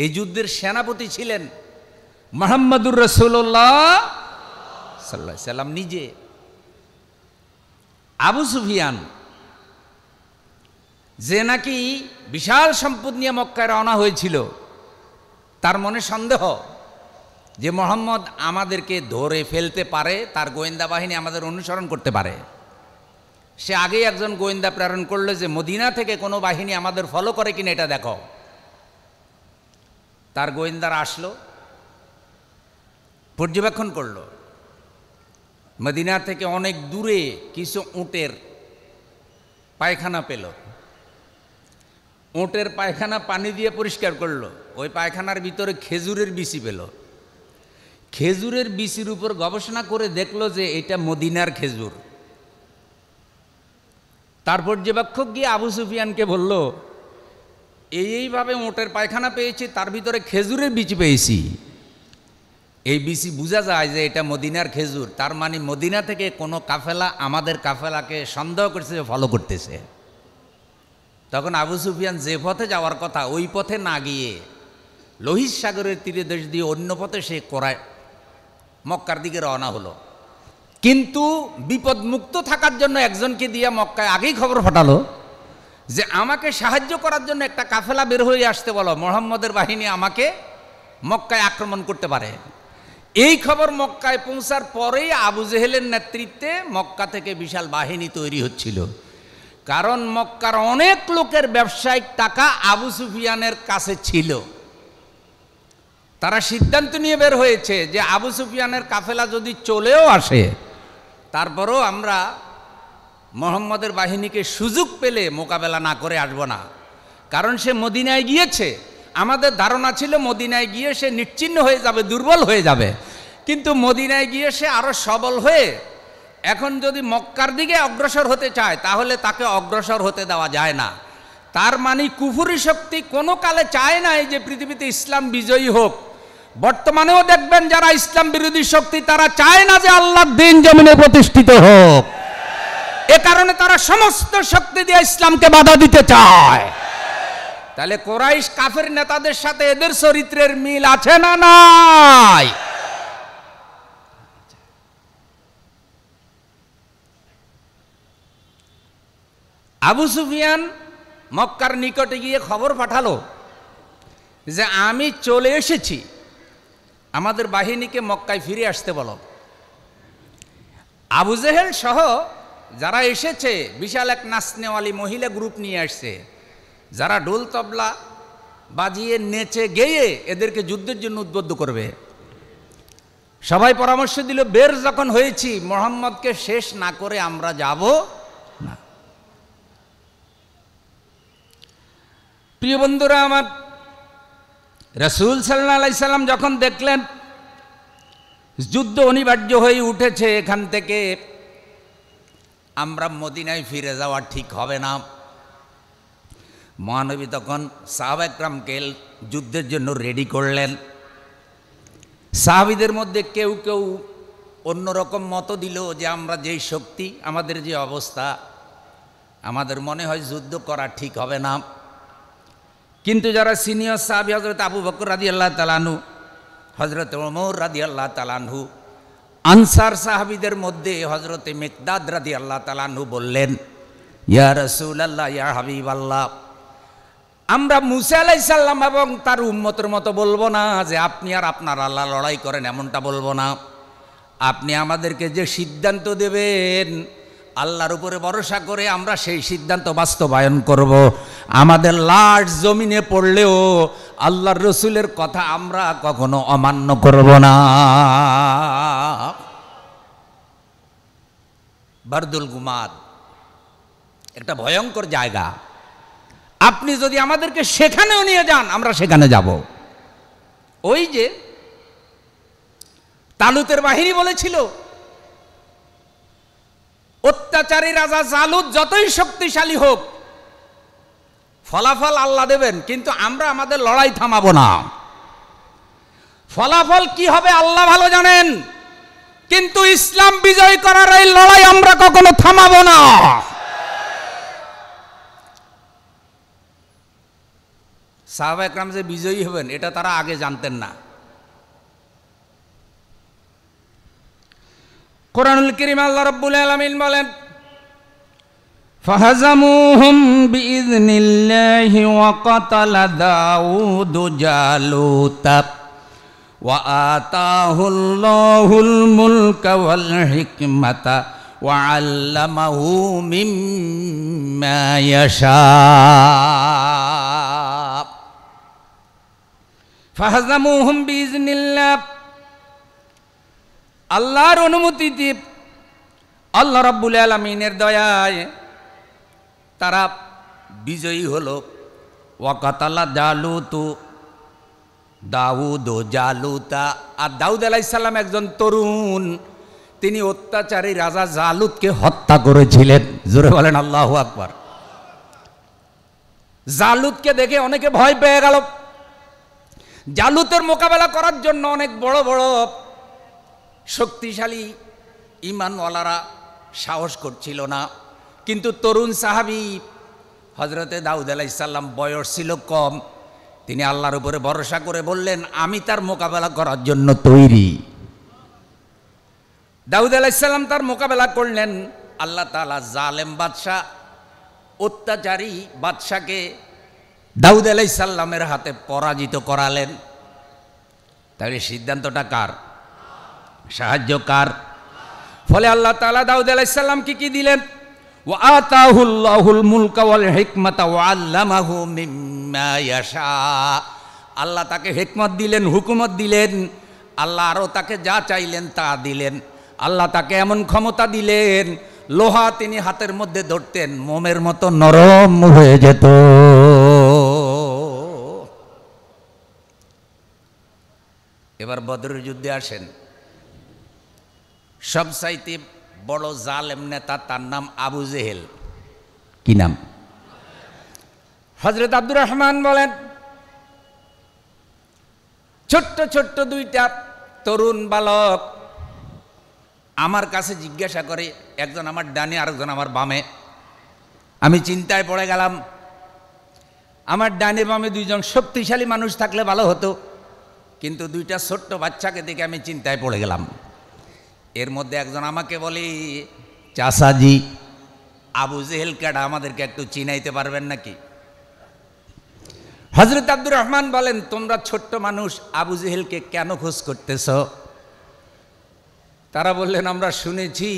এই যুদ্ধের সেনাপতি ছিলেন মুহাম্মদুর রাসূলুল্লাহ সাল্লাল্লাহু আলাইহি সাল্লাম নিজে। আবু সুফিয়ান, যে নাকি বিশাল সম্পদ নিয়ে মক্কায় রওনা হয়েছিল, তার মনে সন্দেহ যে মুহাম্মদ আমাদেরকে ধরে ফেলতে পারে, তার গোয়েন্দা বাহিনী আমাদের অনুসরণ করতে পারে। সে আগেই একজন গোয়েন্দা প্রেরণ করলো যে মদিনা থেকে কোনো বাহিনী আমাদের ফলো করে কিনা এটা দেখো। তার গোয়েন্দারা আসলো, পর্যবেক্ষণ করলো। মদিনা থেকে অনেক দূরে কিছু উটের পায়খানা পেল। উটের পায়খানা পানি দিয়ে পরিষ্কার করলো। ওই পায়খানার ভিতরে খেজুরের বিচি পেল। খেজুরের বিচির উপর গবেষণা করে দেখলো যে এটা মদিনার খেজুর। তার পর্যবেক্ষক গিয়ে আবু সুফিয়ানকে বলল, এইভাবে উটের পায়খানা পেয়েছি, তার ভিতরে খেজুরের বিচি পেয়েছি। এই বিচি বোঝা যায় যে এটা মদিনার খেজুর, তার মানে মদিনা থেকে কোনো কাফেলা আমাদের কাফেলাকে সন্দেহ করছে, ফলো করতেছে। তখন আবু সুফিয়ান যে পথে যাওয়ার কথা ওই পথে না গিয়ে লোহিত সাগরের তীরে দেশ দিয়ে অন্য পথে সে মক্কার দিকে রওনা হলো। কিন্তু বিপদ মুক্ত থাকার জন্য একজনকে দিয়ে মক্কায় আগেই খবর পাঠালো যে আমাকে সাহায্য করার জন্য একটা কাফেলা বের হয়ে আসতে বলো, মুহাম্মদের বাহিনী আমাকে মক্কায় আক্রমণ করতে পারে। এই খবর মক্কায় পৌঁছার পরেই আবু জেহেলের নেতৃত্বে মক্কা থেকে বিশাল বাহিনী তৈরি হচ্ছিল। কারণ মক্কার অনেক লোকের ব্যবসায়িক টাকা আবু সুফিয়ানের কাছে ছিল। তারা সিদ্ধান্ত নিয়ে বের হয়েছে যে আবু সুফিয়ানের কাফেলা যদি চলেও আসে, তারপরও আমরা মুহাম্মদের বাহিনীকে সুযোগ পেলে মোকাবেলা না করে আসবো না। কারণ সে মদিনায় গিয়েছে, আমাদের ধারণা ছিল মদিনায় গিয়ে সে নিশ্চিহ্ন হয়ে যাবে, দুর্বল হয়ে যাবে। কিন্তু মদিনায় গিয়ে সে আরো সবল হয়ে এখন যদি মক্কার দিকে অগ্রসর হতে চায় তাহলে তাকে অগ্রসর হতে দেওয়া যায় না। তার মানে কুফরি শক্তি কোনো কালে চায় না এই যে পৃথিবীতে ইসলাম বিজয়ী হোক। বর্তমানেও দেখবেন যারা ইসলাম বিরোধী শক্তি তারা চায় না যে আল্লাহর দ্বীন জমিনে প্রতিষ্ঠিত হোক। এ কারণে তারা সমস্ত শক্তি দিয়ে ইসলামকে বাধা দিতে চায়। তাহলে কুরাইশ কাফের নেতাদের সাথে এদের চরিত্রের মিল আছে না নাই? আবু সুফিয়ান মক্কার নিকটে গিয়ে খবর পাঠালো যে আমি চলে এসেছি, আমাদের বাহিনীকে মক্কায় ফিরে আসতে বলো। আবু জেহেল সহ যারা এসেছে বিশাল এক নাচনেওয়ালি মহিলা গ্রুপ নিয়ে আসছে, যারা ঢোল তবলা বাজিয়ে নেচে গেয়ে এদেরকে যুদ্ধের জন্য উদ্বুদ্ধ করবে। সবাই পরামর্শ দিল, বের যখন হয়েছি মুহাম্মদকে শেষ না করে আমরা যাব না। প্রিয় বন্ধুরা আমার, রাসূল সাল্লাল্লাহু আলাইহি সাল্লাম যখন দেখলেন যুদ্ধ অনিবার্য হয়ে উঠেছে, এখান থেকে আমরা মদিনায় ফিরে যাওয়া ঠিক হবে না, মহানবী তখন সাহাবায়ে কেরামকে যুদ্ধের জন্য রেডি করলেন। সাহাবীদের মধ্যে কেউ কেউ অন্যরকম মত দিল যে আমরা যেই শক্তি, আমাদের যে অবস্থা, আমাদের মনে হয় যুদ্ধ করা ঠিক হবে না। কিন্তু যারা সিনিয়র সাহাবী হযরত আবু বকর রাদিয়াল্লাহু তাআলা আনহু, হযরত ওমর রাদিয়াল্লাহু তাআলা আনহু, আনসার সাহাবীদের মধ্যে হযরত মিকদাদ রাদিয়াল্লাহু তাআলা আনহু বললেন, ইয়া রাসূলুল্লাহ, ইয়া হাবিবাল্লাহ, আমরা মুসা আলাইহিস সালাম এবং তার উম্মতের মতো বলবো না যে আপনি আর আপনার আল্লাহ লড়াই করেন, এমনটা বলবো না। আপনি আমাদেরকে যে সিদ্ধান্ত দেবেন আল্লাহর উপরে ভরসা করে আমরা সেই সিদ্ধান্ত বাস্তবায়ন করব। আমাদের লাশ জমিনে পড়লেও আল্লাহর রসুলের কথা আমরা কখনো অমান্য করব না। বারদুল গুমাদ একটা ভয়ঙ্কর জায়গা, আপনি যদি আমাদেরকে সেখানেও নিয়ে যান আমরা সেখানে যাব। ওই যে তালুতের বাহিনী বলেছিল, অত্যাচারী রাজা জালুত যতই শক্তিশালী হোক ফলাফল আল্লাহ দেবেন, কিন্তু আমরা আমাদের লড়াই থামাবো না। ফলাফল কি হবে আল্লাহ ভালো জানেন, কিন্তু ইসলাম বিজয় করার এই লড়াই আমরা কখনো থামাবো না। সাহাবায়ে কেরাম যে বিজয়ী হবেন এটা তারা আগে জানতেন না। কোরআনুল কারীম আল্লাহ রাব্বুল আলামিন বলেন, ফাহাজামুহুম বিইযনিল্লাহি ওয়া কাতালা দাউদু জালুতা ওয়া আতাহুল্লাহুল মুলকা ওয়াল হিকমাতা ওয়া আল্লামাহু মিম্মা ইয়াশা। ফাহাজামুহুম বিইযনিল্লাহ, আল্লাহর অনুমতিতে, আল্লাহ রাব্বুল আলামিনের দয়ায় তারা বিজয়ী হলো। ওয়াকাতালা জালুতু দাউদ জালুতা, আর দাউদ আলাইহিস সালাম একজন তরুণ, তিনি অত্যাচারী রাজা জালুতকে হত্যা করেছিলেন। জোরে বলেন আল্লাহু আকবার। জালুতকে দেখে অনেকে ভয় পেয়ে গেল। জালুতের মোকাবেলা করার জন্য অনেক বড় বড় শক্তিশালী ঈমানওয়ালারা সাহস করছিল না, কিন্তু তরুণ সাহাবী হযরতে দাউদ আলাইহিস সালাম বয়স ছিল কম, তিনি আল্লাহর উপরে ভরসা করে বললেন আমি তার মোকাবেলা করার জন্য তৈরি। দাউদ আলাইহিস সালাম তার মোকাবেলা করলেন। আল্লাহ তাআলা জালেম বাদশা, অত্যাচারী বাদশাকে দাউদ আলাইহিস সালামের হাতে পরাজিত করালেন। তাহলে সিদ্ধান্তটা কার? সাহায্য কার? ফলে আল্লাহ তাআলা দাউদ আলাইহিস সালামকে কি দিলেন? ওয়া আতাহুল্লাহুল মুলকা ওয়াল হিকমাতা ওয়া আল্লামাহু মিম্মা ইয়াশা। আল্লাহ তাকে হিকমত দিলেন, হুকুমত দিলেন। আল্লাহ আরও তাকে যা চাইলেন তা দিলেন। আল্লাহ তাকে এমন ক্ষমতা দিলেন, লোহা তিনি হাতের মধ্যে ধরতেন মোমের মতো নরম হয়ে যেত। এবার বদরের যুদ্ধে আসেন। সবচাইতে বড় জালেম নেতা, তার নাম আবু জেহেল। কি নাম? হযরত আব্দুর রহমান বলেন, ছোট্ট ছোট্ট দুইটা তরুণ বালক আমার কাছে জিজ্ঞাসা করে, একজন আমার ডানে আরেকজন আমার বামে। আমি চিন্তায় পড়ে গেলাম, আমার ডানে বামে দুইজন শক্তিশালী মানুষ থাকলে ভালো হতো, কিন্তু দুইটা ছোট্ট বাচ্চাকে দেখে আমি চিন্তায় পড়ে গেলাম। এর মধ্যে একজন আমাকে বলে, চাচাজি আবু জেহেল কেডা, আমাদেরকে একটু চিনাইতে পারবেন নাকি? হযরত আব্দুর রহমান বলেন, তোমরা ছোট্ট মানুষ আবু জেহেলকে কেন খোঁজ করতেছ? তারা বললেন, আমরা শুনেছি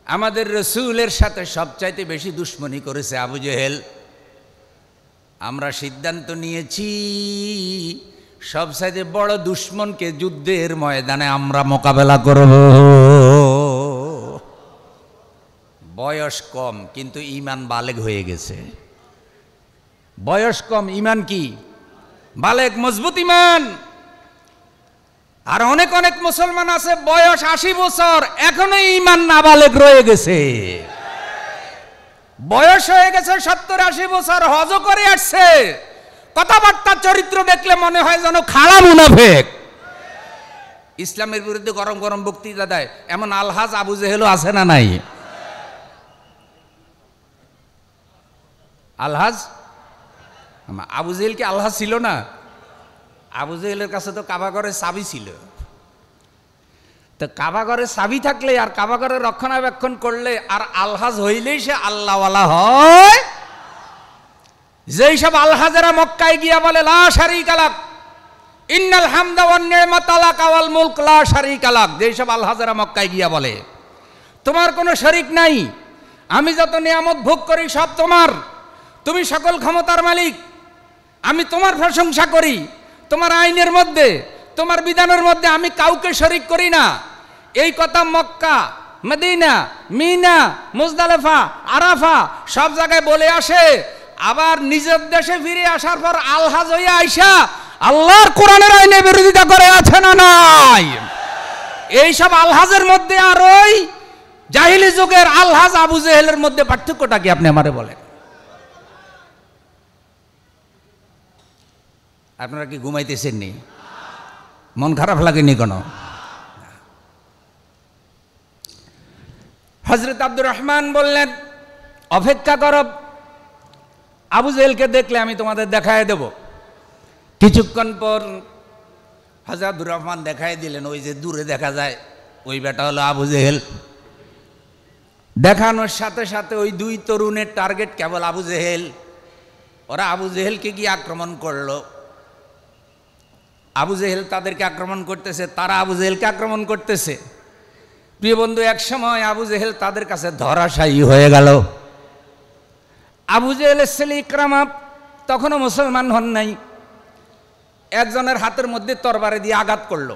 আমাদের রসূলের সাথে সবচাইতে বেশি দুশমনি করেছে আবু জেহেল। আমরা সিদ্ধান্ত নিয়েছি সবচাইতে বড় দুশমনকে যুদ্ধের ময়দানে আমরা মোকাবেলা করব। বয়স কম কিন্তু ঈমান বালেগ হয়ে গেছে। বয়স কম, ঈমান কি বালেগ, মজবুত ঈমান। আর অনেক অনেক মুসলমান আছে বয়স 80 বছর এখনো ঈমান নাবালেগ রয়ে গেছে। বয়স হয়ে গেছে 70-80 বছর, হজও করে আসছে, কথাবার্তা চরিত্র দেখলে মনে হয় যেন খাড়া মুনাফিক। ইসলামের বিরুদ্ধে গরম গরম বক্তৃতা দেয়, এমন আলহাজ আবু জেহেলও আছে না নাই? আলহাজ আবু জেহেল কি আলহাজ ছিল না? আবু জেহেলের কাছে তো কাবাগরের চাবি ছিল। তো কাবাগরের চাবি থাকলে আর কাবাগরের রক্ষণাবেক্ষণ করলে আর আলহাজ হইলেই সে আল্লাহওয়ালা হয়। যেই সব আলহাজেরা মক্কায় গিয়া বলে লা শারীকা লাক ইন্নাল হামদা ওয়ান নি'মাতা লাকা ওয়াল মুলক লা শারীকা লাক, যেই সব আলহাজেরা মক্কায় গিয়া বলে তোমার কোনো শরীক নাই, আমি যত নিয়ামত ভোগ করি সব তোমার, তুমি সকল ক্ষমতার মালিক, আমি তোমার প্রশংসা করি, তোমার আইনের মধ্যে তোমার বিধানের মধ্যে আমি কাউকে শরীক করি না। এই কথা মক্কা, মদিনা, মিনা, মুজদালিফা, আরাফা সব জায়গায় বলে আসে। আবার নিজের দেশে ফিরে আসার পর আলহাজ হইয়া আইসা আল্লাহর কোরআনের আইনে বিরোধিতা করে আছে না নাই? এই সব আলহাজের মধ্যে আর ওই জাহিলি যুগের আলহাজ আবু জেহেলের মধ্যে পার্থক্যটা কি আপনি আমারে বলেন? আপনারা কি ঘুমাইতেছেন নি? মন খারাপ লাগেনি কোনো? হযরত আব্দুর রহমান বললেন, অপেক্ষা করো, আবু জেহেলকে দেখলে আমি তোমাদের দেখায় দেব। কিছুক্ষণ পর হযরত আব্দুর রহমান দেখায় দিলেন, ওই যে দূরে দেখা যায় ওই বেটা হলো আবু জেহেল। দেখানোর সাথে সাথে ওই দুই তরুণের টার্গেট কেবল আবু জেহেল। ওরা আবু জেহেলকে গিয়ে আক্রমণ করলো। আবু জেহেল তাদেরকে আক্রমণ করতেছে, তারা আবু জেহেলকে আক্রমণ করতেছে। প্রিয় বন্ধু, এক সময় আবু জেহেল তাদের কাছে ধরাশায়ী হয়ে গেল। আবু জেহেলের ছেলে ইকরামা তখনও মুসলমান হন নাই, একজনের হাতের মধ্যে তরবারি দিয়ে আঘাত করলো।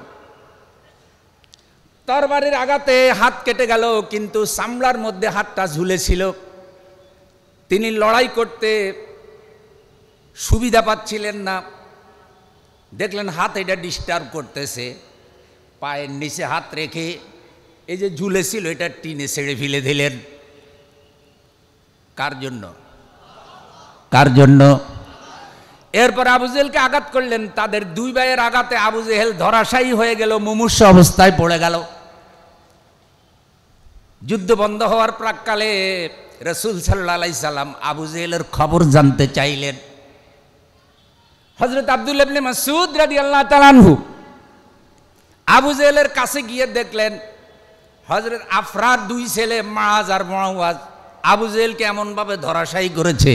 তরবারির আঘাতে হাত কেটে গেল, কিন্তু চামড়ার মধ্যে হাতটা ঝুলেছিল। তিনি লড়াই করতে সুবিধা পাচ্ছিলেন না। দেখলেন হাত এটা ডিস্টার্ব করতেছে, পায়ের নিচে হাত রেখে এই যে ঝুলেছিল এটা টিনে ছেড়ে ফেলে দিলেন। কার জন্য? কার জন্য? এরপর আবু জেহেলকে আঘাত করলেন। তাদের দুই ভাইয়ের আঘাতে আবু জেহেল ধরাশায়ী হয়ে গেল, মুমূর্ষু অবস্থায় পড়ে গেল। যুদ্ধ বন্ধ হওয়ার প্রাক্কালে রাসূল সাল্লাল্লাহু আলাইহি সাল্লাম আবু জেহেলের খবর জানতে চাইলেন। হযরত আব্দুল্লাহ ইবনে মাসউদ রাদিয়াল্লাহু তাআলা আনহু আবু জেহেলের কাছে গিয়ে দেখলেন হযরত আফরার দুই ছেলে মাআজ আর মুআওয়াজ আবু জেহেলকে এমনভাবে ধরাশায়ী করেছে,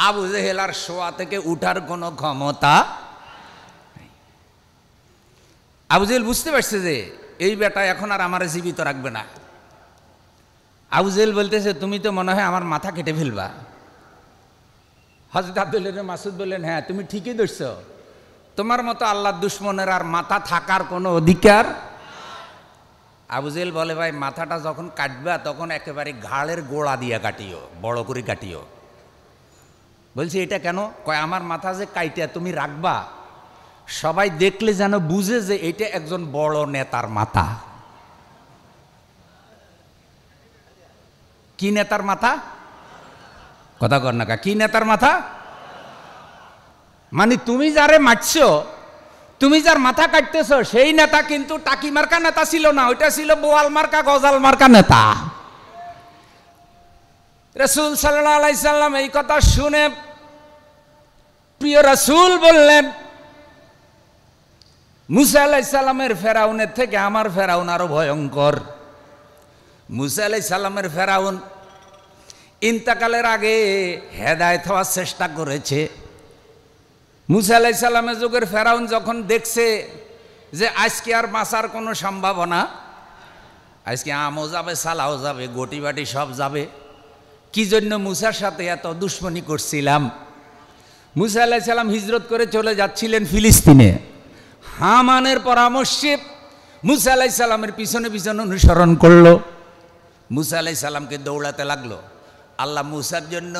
আবু জেহেল আর শোয়া থেকে উঠার কোনো ক্ষমতা নেই। আবু জেহেল বুঝতে পারছে যে এই বেটা এখন আর আমার জীবিত রাখবে না। আবু জেহেল বলতেছে, তুমি তো মনে হয় আমার মাথা কেটে ফেলবা। হযরত আব্দুল্লাহ ইবনে মাসউদ বললেন, হ্যাঁ তুমি ঠিকই ধরছো, তোমার মতো আল্লাহর দুশমনের আর মাথা থাকার কোনো অধিকার। আবু জেহেল বলে, ভাই মাথাটা যখন কাটবা তখন একেবারে ঘাড়ের গোড়া দিয়ে কাটিও, বড় করে কাটিও। বলছি এটা কেন? কয় আমার মাথা যে কাইটা তুমি রাখবা, সবাই দেখলে যেন বুঝে যে এটা একজন বড় নেতার মাথা। কি নেতার মাথা? কথা কর না, কি নেতার মাথা? মানে তুমি যারে মারছো, তুমি যার মাথা কাটতেছ সেই নেতা কিন্তু টাকি মার্কা নেতা ছিল না, ওইটা ছিল বোয়াল মার্কা গজাল মার্কা নেতা। রাসূল সাল্লাল্লাহু আলাইহি সাল্লাম এই কথা শুনে প্রিয় রাসূল বললেন, মুসা আলাইহিস সালামের ফেরাউনের থেকে আমার ফেরাউন আরো ভয়ঙ্কর। মুসা আলাইহিস সালামের ফেরাউন ইন্তেকালের আগে হেদায়েত হওয়ার চেষ্টা করেছে, মুসা আলাইহিস সালামের যুগের ফেরাউন যখন দেখছে যে আজকে আর বাঁচার কোনো সম্ভাবনা, আজকে আমও যাবে, সালাও যাবে, গটি বাটি সব যাবে, কি জন্য মুসার সাথে এত দুশ্মনী করছিলাম। মুসা আলাইহিস সালাম হিজরত করে চলে যাচ্ছিলেন ফিলিস্তিনে। হামানের পরামর্শে মুসা আলাইহিস সালামের পিছনে পিছনে অনুসরণ করলো। মুসা আলাইহিস সালামকে দৌড়াতে লাগলো। আল্লাহ মুসার জন্য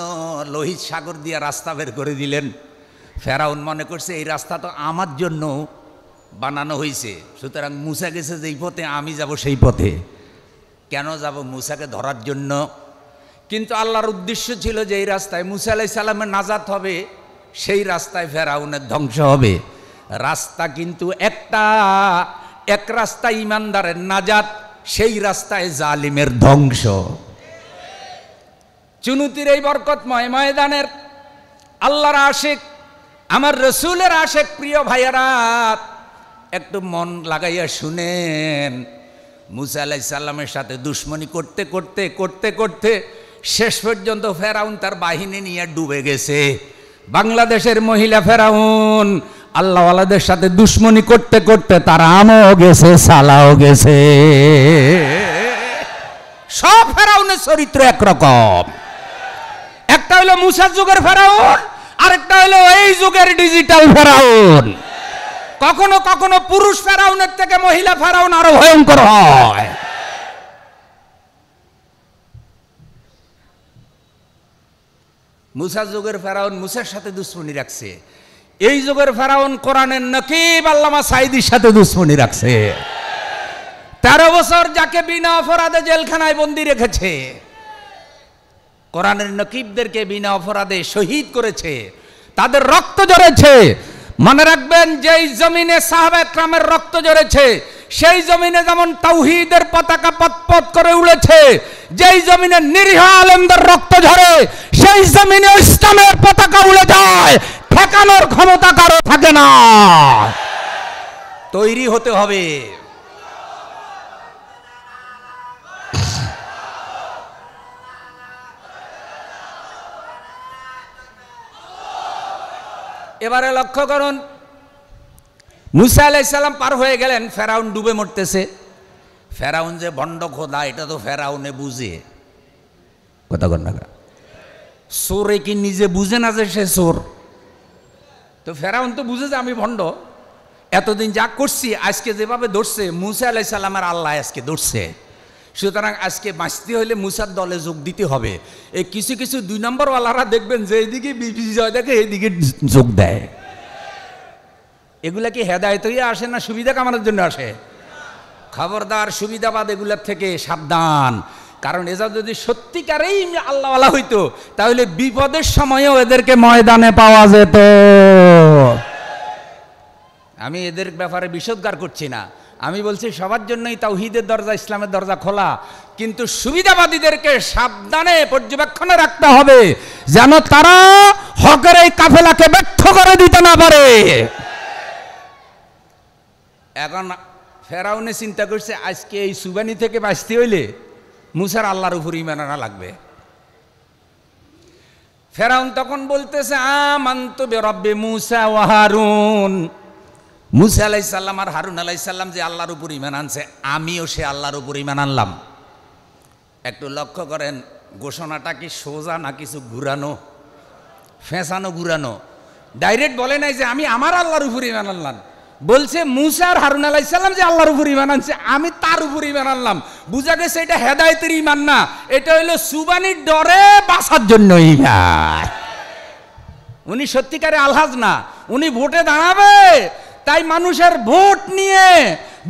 লোহিত সাগর দিয়ে রাস্তা বের করে দিলেন। ফেরাউন মনে করছে এই রাস্তা তো আমার জন্য বানানো হয়েছে, সুতরাং মুসা গেছে যেই পথে আমি যাব সেই পথে। কেন যাব? মুসাকে ধরার জন্য। কিন্তু আল্লাহর উদ্দেশ্য ছিল যে এই রাস্তায় মুসা আলাইহিস সালামের নাজাত হবে, সেই রাস্তায় ফেরাউনের ধ্বংস হবে। রাস্তা কিন্তু একটা, এক রাস্তা ইমানদারের নাজাত, সেই রাস্তায় জালিমের ধ্বংস। চুনুতির এই বরকতময় ময়দানের আল্লাহর আশিক, আমার রসুলের আশিক প্রিয় ভাইয়েরা, একটু মন লাগাইয়া শুনেন। মুসা আলাইহিস সালামের সাথে দুশ্মনী করতে করতে করতে করতে শেষ পর্যন্ত ফেরাউন তার বাহিনী নিয়ে ডুবে গেছে। বাংলাদেশের মহিলা ফেরাউন আল্লাহওয়ালাদের সাথে দুশ্মনী করতে করতে তার আমও গেছে, সালাও গেছে। সব ফেরাউনের চরিত্র একরকম। একটা হলো মুসার যুগের ফেরাউন, আরেকটা হলো এই যুগের ডিজিটাল ফেরাউন। কখনো কখনো পুরুষ ফেরাউনের থেকে মহিলা ফেরাউন আরো ভয়ঙ্কর হয়। মুসার যুগের ফেরাউন মুসার সাথে দুশ্মনী রাখছে। এই যুগের ফেরাউন কোরআনের নকিব আল্লামা সাঈদীর সাথে দুশ্মনী রাখছে। 13 বছর যাকে বিনা অপরাধে জেলখানায় বন্দী রেখেছে, কোরআনের নকিবদেরকে বিনা অপরাধে শহীদ করেছে, তাদের রক্ত ঝরেছে। মনে রাখবেন, যেই জমিনে সাহাবায়ে কেরামের রক্ত ঝরেছে, সেই জমিনে যেমন তাওহীদের পতাকা পতপত করে উড়েছে, যেই জমিনে নিরীহ আলেমদের রক্ত ঝরে, সেই জমিনে ইসলামের পতাকা উড়ে যায়। ঠেকানোর ক্ষমতা কারো থাকে না। তৈরি হতে হবে। এবারে লক্ষ্য করুন, মুসা আলাইহিস সালাম পার হয়ে গেলেন, ফেরাউন ডুবে মরতেছে। ফেরাউন যে ভণ্ড খোদা এটা তো ফেরাউনে বুঝে। কথা কন না, চোরে কি নিজে বুঝে না যে সে চোর? তো ফেরাউন তো বুঝে যে আমি ভণ্ড। এতদিন যা করছি, আজকে যেভাবে ধরছে মুসা আলাইহিস সালামের আল্লাহ আজকে ধরছে। সুতরাং আজকে বাঁচতে হলে মুসার দলে যোগ দিতে হবে। এই কিছু কিছু 2 নম্বর ওয়ালারা দেখবেন যে এইদিকে বিজয় দেখে এইদিকে যোগ দেয়। এগুলা কি হেদায়েত হয়ে আসে না সুবিধা কামানোর জন্য আসে? খবরদার, সুবিধাবাদ এগুলার থেকে সাবধান। কারণ এরা যদি সত্যিকারেই আল্লাহওয়ালা হইতো, তাহলে বিপদের সময়ও এদেরকে ময়দানে পাওয়া যেত। আমি এদের ব্যাপারে বিষোদ্গার করছি না, আমি বলছি সবার জন্যই তাওহীদের দরজা, ইসলামের দরজা খোলা। কিন্তু সুবিধাবাদীদেরকে সাবধানে পর্যবেক্ষণে রাখতে হবে, যেন তারা হকের এই কাফেলাকে ব্যর্থ করে দিতে না পারে। এখন ফেরাউনে চিন্তা করছে আজকে এই সুবানি থেকে বাঁচতে হইলে মুসার আল্লাহর উপর ঈমান আনা লাগবে। ফেরাউন তখন বলতেছে আমানতু বিরাব্বি মুসা ওয়া হারুন। মুসা আলাইহিস সালাম আর হারুন আলাইহিস সালাম যে আল্লাহর উপর ঈমান আনছে, আমিও সে আল্লাহর উপর ঈমান আনলাম। একটু লক্ষ্য করেন, ঘোষণাটা কি সোজা না কিছু ঘুরানো, ফেঁসানো ঘুরানো? ডাইরেক্ট বলে নাই যে আমি আমার আল্লাহর উপর ঈমান আনলাম, বলছে মুসা আর হারুন আলাইহিস সালাম যে আল্লাহর উপর ঈমান আনছে, আমি তার উপর ঈমান আনলাম। বুঝা গেছে এটা হেদায়েতের ঈমান না, এটা হইলো সুবানির ডরে বাঁচার জন্য ঈমান। উনি সত্যিকারে আলহাজ না, উনি ভোটে দাঁড়াবে, তাই মানুষের ভোট নিয়ে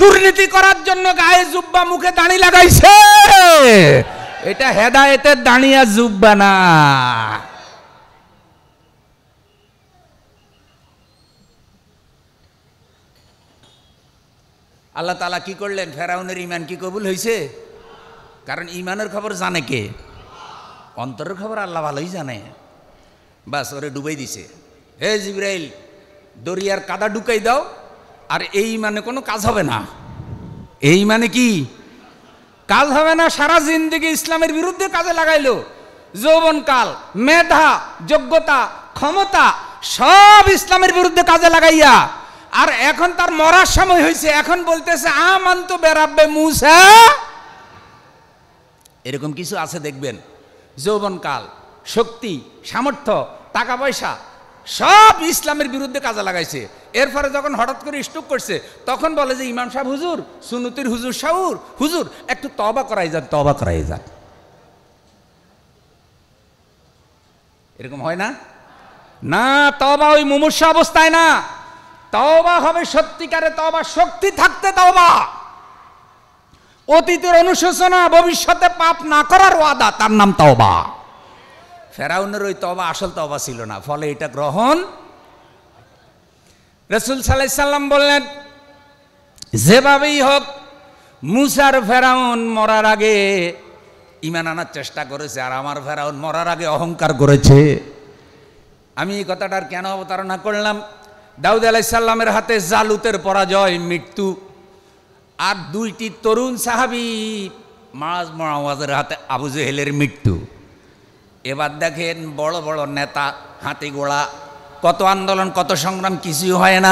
দুর্নীতি করার জন্য গায়ে জুব্বা মুখে দাড়ি লাগাইছে। এটা হেদায়েতের দাঁড়িয়া জুব্বা না। আল্লাহ তাআলা কি করলেন? ফেরাউনের ঈমান কি কবুল হয়েছে? কারণ ঈমানের খবর জানে কে? অন্তরের খবর আল্লাহ ভালোই জানে। বাস ওরে ডুবাই দিছে। হে জিবরাইল, দরিয়ার কাদা ঢুকাই দাও, আর এই মানে কোনো কাজ হবে না। এই মানে কি কাজ হবে না? সারা জিন্দেগি ইসলামের বিরুদ্ধে কাজে লাগাইলো, যৌবনকাল, মেধা, যোগ্যতা, ক্ষমতা সব ইসলামের বিরুদ্ধে কাজে লাগাইয়া, আর এখন তার মরার সময় হয়েছে, এখন বলতেছে আমানতু বিরাব্বে মূসা। এরকম কিছু আছে দেখবেন, যৌবনকাল, শক্তি, সামর্থ্য, টাকা পয়সা সব ইসলামের বিরুদ্ধে কাজে লাগাইছে। এরপরে যখন হঠাৎ করে স্ট্রোক করছে, তখন বলে যে ইমাম সাহেব হুজুর, সুন্নতির হুজুর শাহুর হুজুর, একটু তওবা করাই যান, তওবা করাই যান। এরকম হয় না? না, তওবা ওই মুমূর্ষু অবস্থায় না, তওবা হবে সত্যিকারে তওবা, শক্তি থাকতে তওবা, অতীতের অনুশোচনা, ভবিষ্যতে পাপ না করার ওয়াদা, তার নাম তওবা। ফেরাউনের ওই তওবা আসল তওবা ছিল না, ফলে এটা গ্রহণ। রাসূল সাল্লাল্লাহু আলাইহি সাল্লাম বললেন, যেভাবেই হোক মূসার ফেরাউন মরার আগে ঈমান আনার চেষ্টা করেছে, আর আমার ফেরাউন মরার আগে অহংকার করেছে। আমি এই কথাটার কেন অবতারণা করলাম? দাউদ আলাইহিস সালামের হাতে জালুতের পরাজয়, মৃত্যু, আর দুইটি তরুণ সাহাবী মাআজ মুআওয়াজের হাতে আবু জেহেলের মৃত্যু। এবার দেখেন বড় বড় নেতা, হাতি ঘোড়া, কত আন্দোলন, কত সংগ্রাম, কিছুই হয় না।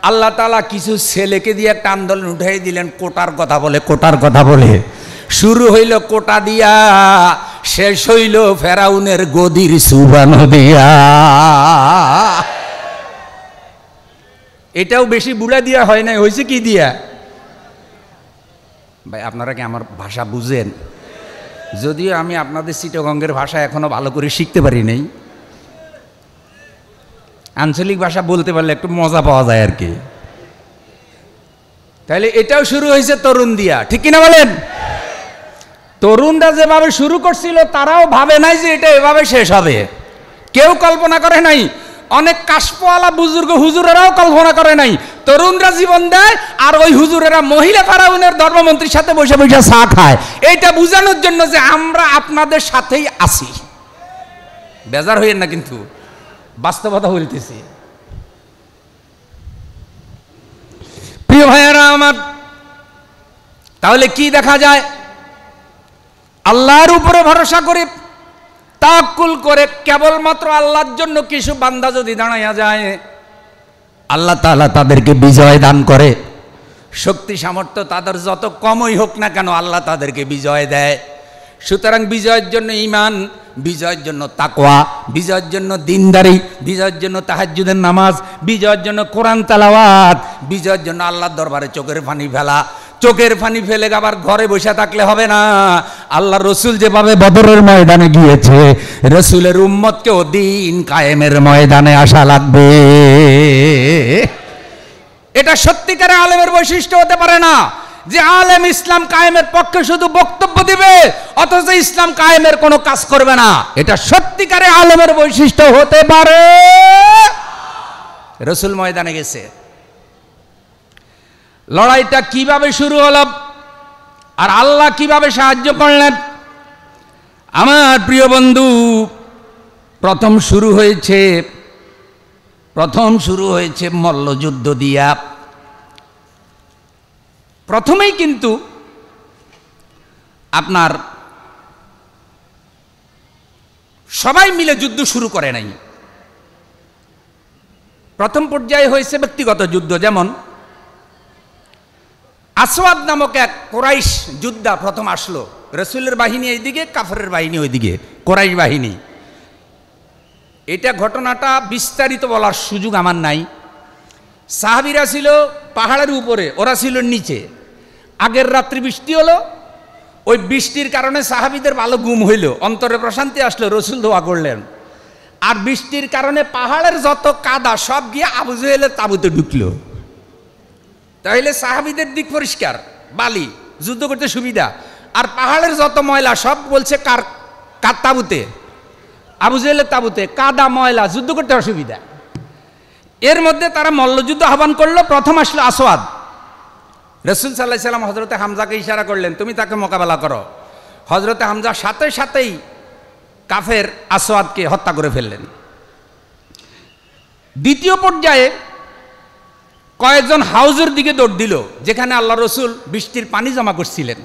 আল্লাহ তাআলা কিছু ছেলেকে দিয়ে একটা আন্দোলন উঠাই দিলেন, কোটার কথা বলে, কোটার কথা বলে। শুরু হইল কোটা দিয়া, শেষ হইল ফেরাউনের গদির সুবানো দিয়া। এটাও বেশি বুড়া দিয়া হয় নাই, হয়েছে কি দিয়া? ভাই আপনারা কি আমার ভাষা বুঝেন? যদিও আমি আপনাদের চিটাগঙ্গের ভাষা এখনো ভালো করে শিখতে পারি নাই, আঞ্চলিক ভাষা বলতে পারলে একটু মজা পাওয়া যায় আর কি। তাহলে এটাও শুরু হয়েছে তরুণ দিয়া, ঠিক কিনা বলেন? তরুণরা যেভাবে শুরু করছিল, তারাও ভাবে নাই যে এটা এভাবে শেষ হবে, কেউ কল্পনা করে নাই। অনেক কাশপওয়ালা বুজুর্গ হুজুরেরাও কল্পনা করে নাই। তরুণরা জীবন দেয়, আর ওই হুজুরেরা মহিলা ফেরাউনের ধর্মমন্ত্রীর সাথে বসে বসে চা খায়, এইটা বোঝানোর জন্য যে আমরা আপনাদের সাথেই আছি। বেজার হইয়েন না, কিন্তু বাস্তবতা বলতেছি। প্রিয় ভাইয়েরা আমার, তাহলে কি দেখা যায়? আল্লাহর উপরে ভরসা করে, তাওয়াক্কুল করে, কেবলমাত্র আল্লাহর জন্য কিছু বান্দা যদি দাঁড়াইয়া যায়, আল্লাহ তাআলা তাদেরকে বিজয় দান করে। শক্তি সামর্থ্য তাদের যত কমই হোক না কেন, আল্লাহ তাদেরকে বিজয় দেয়। সুতরাং বিজয়ের জন্য ঈমান, বিজয়ের জন্য তাকওয়া, বিজয়ের জন্য দিনদারি, বিজয়ের জন্য তাহাজ্জুদের নামাজ, বিজয়ের জন্য কোরআন তেলাওয়াত, বিজয়ের জন্য আল্লাহর দরবারে চোখের পানি ফেলা। চোখের পানি ফেলে আবার ঘরে বসে থাকলে হবে না। আল্লাহ রসুল যেভাবে বদরের ময়দানে গিয়েছে, রসুলের উম্মতকেও দিন কায়েমের ময়দানে আসা লাগবে। এটা সত্যিকারে আলেমের বৈশিষ্ট্য হতে পারে না যে আলেম ইসলাম কায়েমের পক্ষে শুধু বক্তব্য দিবে, অথচ ইসলাম কায়েমের কোনো কাজ করবে না। এটা সত্যিকারে আলেমের বৈশিষ্ট্য হতে পারে। রসুল ময়দানে গেছে, লড়াইটা কিভাবে শুরু হলো আর আল্লাহ কিভাবে সাহায্য করলেন? আমার প্রিয় বন্ধু, প্রথম শুরু হয়েছে মল্লযুদ্ধ দিয়া। প্রথমেই কিন্তু আপনার সবাই মিলে যুদ্ধ শুরু করে নাই। প্রথম পর্যায়ে হয়েছে ব্যক্তিগত যুদ্ধ। যেমন আসওয়াদ নামক এক কোরাইশ যোদ্ধা প্রথম আসলো, রসুলের বাহিনী এইদিকে, কাফেরের বাহিনী ওইদিকে, কোরাইশ বাহিনী। এটা ঘটনাটা বিস্তারিত বলার সুযোগ আমার নাই। সাহাবীরা ছিল পাহাড়ের উপরে, ওরা ছিল নিচে। আগের রাত্রি বৃষ্টি হলো, ওই বৃষ্টির কারণে সাহাবীদের ভালো ঘুম হইল, অন্তরে প্রশান্তি আসলো, রসুল দোয়া করলেন। আর বৃষ্টির কারণে পাহাড়ের যত কাদা সব গিয়ে আবু জেহেলের তাঁবুতে ঢুকলো। তাহলে সাহাবীদের দিক পরিষ্কার, বালি, যুদ্ধ করতে সুবিধা। আর পাহাড়ের যত ময়লা সব বলছে কার তাঁবুতে? আবু জেহেলের তাঁবুতে। কাদা ময়লা, যুদ্ধ করতে অসুবিধা। এর মধ্যে তারা মল্লযুদ্ধ আহ্বান করলো। প্রথম আসলো আসওয়াদ। রাসূল সাল্লাল্লাহু আলাইহি সাল্লাম হযরতে হামজাকে ইশারা করলেন, তুমি তাকে মোকাবেলা করো। হযরতে হামজা সাথে সাথেই কাফের আসওয়াদকে হত্যা করে ফেললেন। দ্বিতীয় পর্যায়ে কয়েকজন হাউজের দিকে দৌড় দিল, যেখানে আল্লাহ রসুল বৃষ্টির পানি জমা করছিলেন।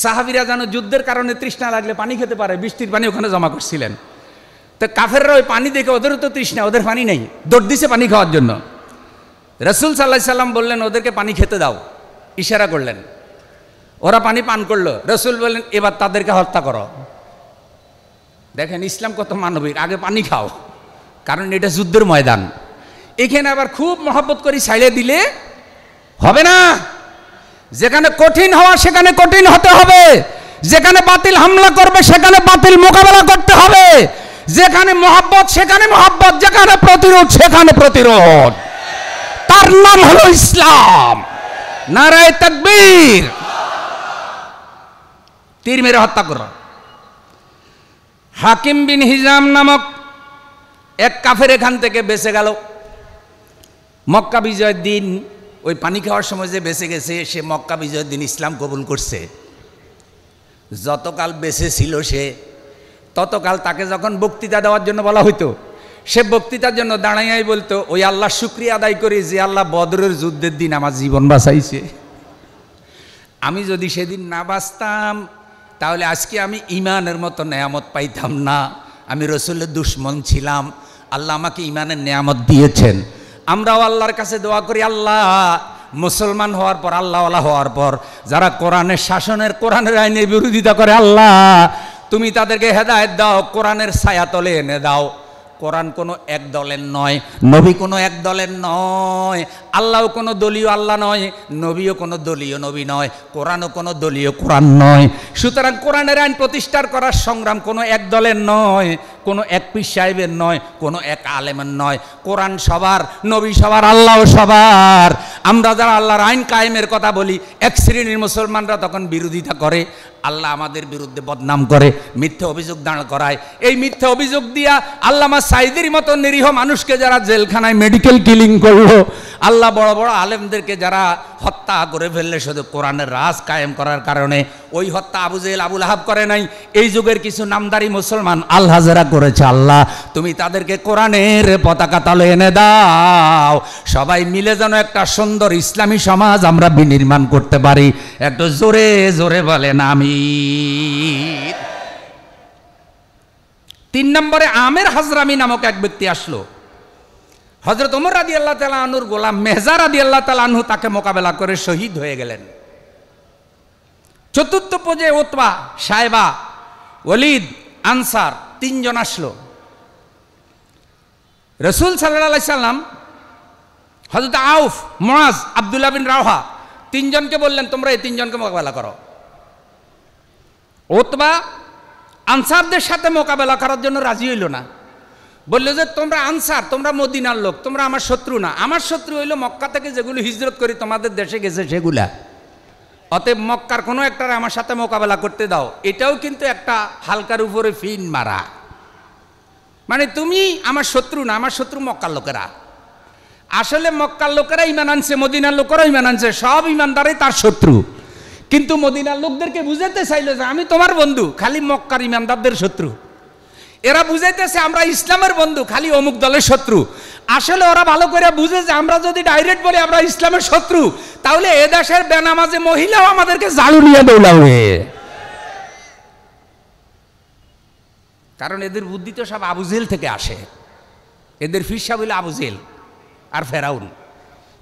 সাহাবীরা যেন যুদ্ধের কারণে তৃষ্ণা লাগলে পানি খেতে পারে, বৃষ্টির পানি ওখানে জমা করছিলেন। তো কাফেররা ওই পানি দেখে ওদেরও তো তৃষ্ণা, ওদের পানি নেই, দৌড় দিছে পানি খাওয়ার জন্য। রাসূল সাল্লাল্লাহু আলাইহি সাল্লাম বললেন ওদেরকে পানি খেতে দাও, ইশারা করলেন। ওরা পানি পান করলো। রাসূল বললেন এবার তাদেরকে হত্যা করো। দেখেন ইসলাম কত মানবিক, আগে পানি খাও, কারণ এটা যুদ্ধের ময়দান। এখানে আবার খুব মহব্বত করে ছাইড়ে দিলে হবে না। যেখানে কঠিন হওয়া সেখানে কঠিন হতে হবে, যেখানে বাতিল হামলা করবে সেখানে বাতিল মোকাবেলা করতে হবে, যেখানে মহব্বত সেখানে মহব্বত, যেখানে প্রতিরোধ সেখানে প্রতিরোধ। তার নাম হলো ইসলাম। নারায়ে তাকবীর। তীর মেরে হত্যা করো। হাকিম বিন হিজাম নামক এক কাফের এখান থেকে বেঁচে গেল। মক্কা বিজয়ের দিন ওই পানি খাওয়ার সময় যে বেঁচে গেছে, সে মক্কা বিজয়ের দিন ইসলাম কবুল করছে। যতকাল বেঁচে ছিল সে, ততকাল তাকে যখন বক্তৃতা দেওয়ার জন্য বলা হইতো, সে বক্তৃতার জন্য দাঁড়াইয়াই বলতো ওই আল্লাহ শুকরিয়া আদায় করি যে আল্লাহ বদরের যুদ্ধের দিন আমার জীবন বাঁচাইছে। আমি যদি সেদিন না বাঁচতাম তাহলে আজকে আমি ইমানের মতো নেয়ামত পাইতাম না। আমি রসুলের দুশমন ছিলাম, আল্লাহ আমাকে ইমানের নেয়ামত দিয়েছেন। আমরাও আল্লাহর কাছে দোয়া করি, আল্লাহ মুসলমান হওয়ার পর, আল্লাহওয়ালা হওয়ার পর যারা কোরআনের শাসনের, কোরআনের আইনের বিরোধিতা করে, আল্লাহ তুমি তাদেরকে হেদায়েত দাও, কোরআনের ছায়াতলে এনে দাও। কোরআন কোনো এক দলের নয়, নবী কোনো এক দলের নয়, আল্লাহও কোনো দলীয় আল্লাহ নয়, নবীও কোনো দলীয় নবী নয়, কোরআনও কোনো দলীয় কোরআন নয়। সুতরাং কোরআনের আইন প্রতিষ্ঠার করার সংগ্রাম কোনো এক দলের নয়, কোনো এক পীর সাহেবের নয়, কোনো এক আলেমের নয়। কোরআন সবার, নবী সবার, আল্লাহও সবার। আমরা যারা আল্লাহর আইন কায়েমের কথা বলি, এক শ্রেণীর মুসলমানরা তখন বিরোধিতা করে, আল্লাহ আমাদের বিরুদ্ধে বদনাম করে, মিথ্যে অভিযোগ দাঁড় করায়। এই মিথ্যে অভিযোগ দিয়া আল্লামা সাইদের মতো নিরীহ মানুষকে যারা জেলখানায় মেডিকেল কিলিং করলো, আল্লাহ বড় বড় আলেমদেরকে যারা হত্যা করে ফেললে শুধু কোরআনের রাজ কায়েম করার কারণে, ওই হত্যা আবু জেহেল আবুল আহাব করে নাই, এই যুগের কিছু নামদারি মুসলমান আল হাজারা করেছে। আল্লাহ তুমি তাদেরকে কোরআনের পতাকা তলে এনে দাও, সবাই মিলে যেন একটা সুন্দর ইসলামী সমাজ আমরা বিনির্মাণ করতে পারি। একটু জোরে জোরে বলেন আমিন। 3 নম্বরে আমের হাজরামি নামক এক ব্যক্তি আসলো। হযরত ওমর রাদিয়াল্লাহু তাআলা আনহুর গোলাম মেহজা রাদিয়াল্লাহু তাআলা আনহু তাকে মোকাবেলা করে শহীদ হয়ে গেলেন। চতুর্থ পর্যায়ে উতবা, সায়বা, ওয়ালিদ, আনসার 3 জন আসলো। রাসূল সাল্লাল্লাহু আলাইহি সাল্লাম হযরত আউফ, মুআজ, আব্দুল্লাহ বিন রাওহা 3 জনকে বললেন তোমরা এই 3 জনকে মোকাবেলা করো। উতবা আনসারদের সাথে মোকাবেলা করার জন্য রাজি হইল না, বললো যে তোমরা আনসার, তোমরা মদিনার লোক, তোমরা আমার শত্রু না। আমার শত্রু হইল মক্কা থেকে যেগুলো হিজরত করে তোমাদের দেশে গেছে সেগুলা। অতএব মক্কার কোনো একটারে আমার সাথে মোকাবেলা করতে দাও। এটাও কিন্তু একটা হালকার উপরে ফিন মারা, মানে তুমি আমার শত্রু না, আমার শত্রু মক্কার লোকেরা। আসলে মক্কার লোকেরা ইমান আনছে, মদিনার লোকেরা ইমান আনছে, সব ইমানদারই তার শত্রু। কিন্তু মদিনার লোকদেরকে বুঝাতে চাইলো যে আমি তোমার বন্ধু, খালি মক্কার ইমানদারদের শত্রু। এরা বুঝাইতেছে আমরা ইসলামের বন্ধু, খালি অমুক দলের শত্রু। আসলে ওরা ভালো করে বুঝে যে আমরা যদি ডাইরেক্ট বলি আমরা ইসলামের শত্রু, তাহলে এ দেশের বেনামাজে মহিলাও আমাদেরকে জালু নিয়ে দৌড়াবে। কারণ এদের বুদ্ধি তো সব আবু জেহেল থেকে আসে। এদের ফিরসা বলে আবু জেহেল আর ফেরাউন।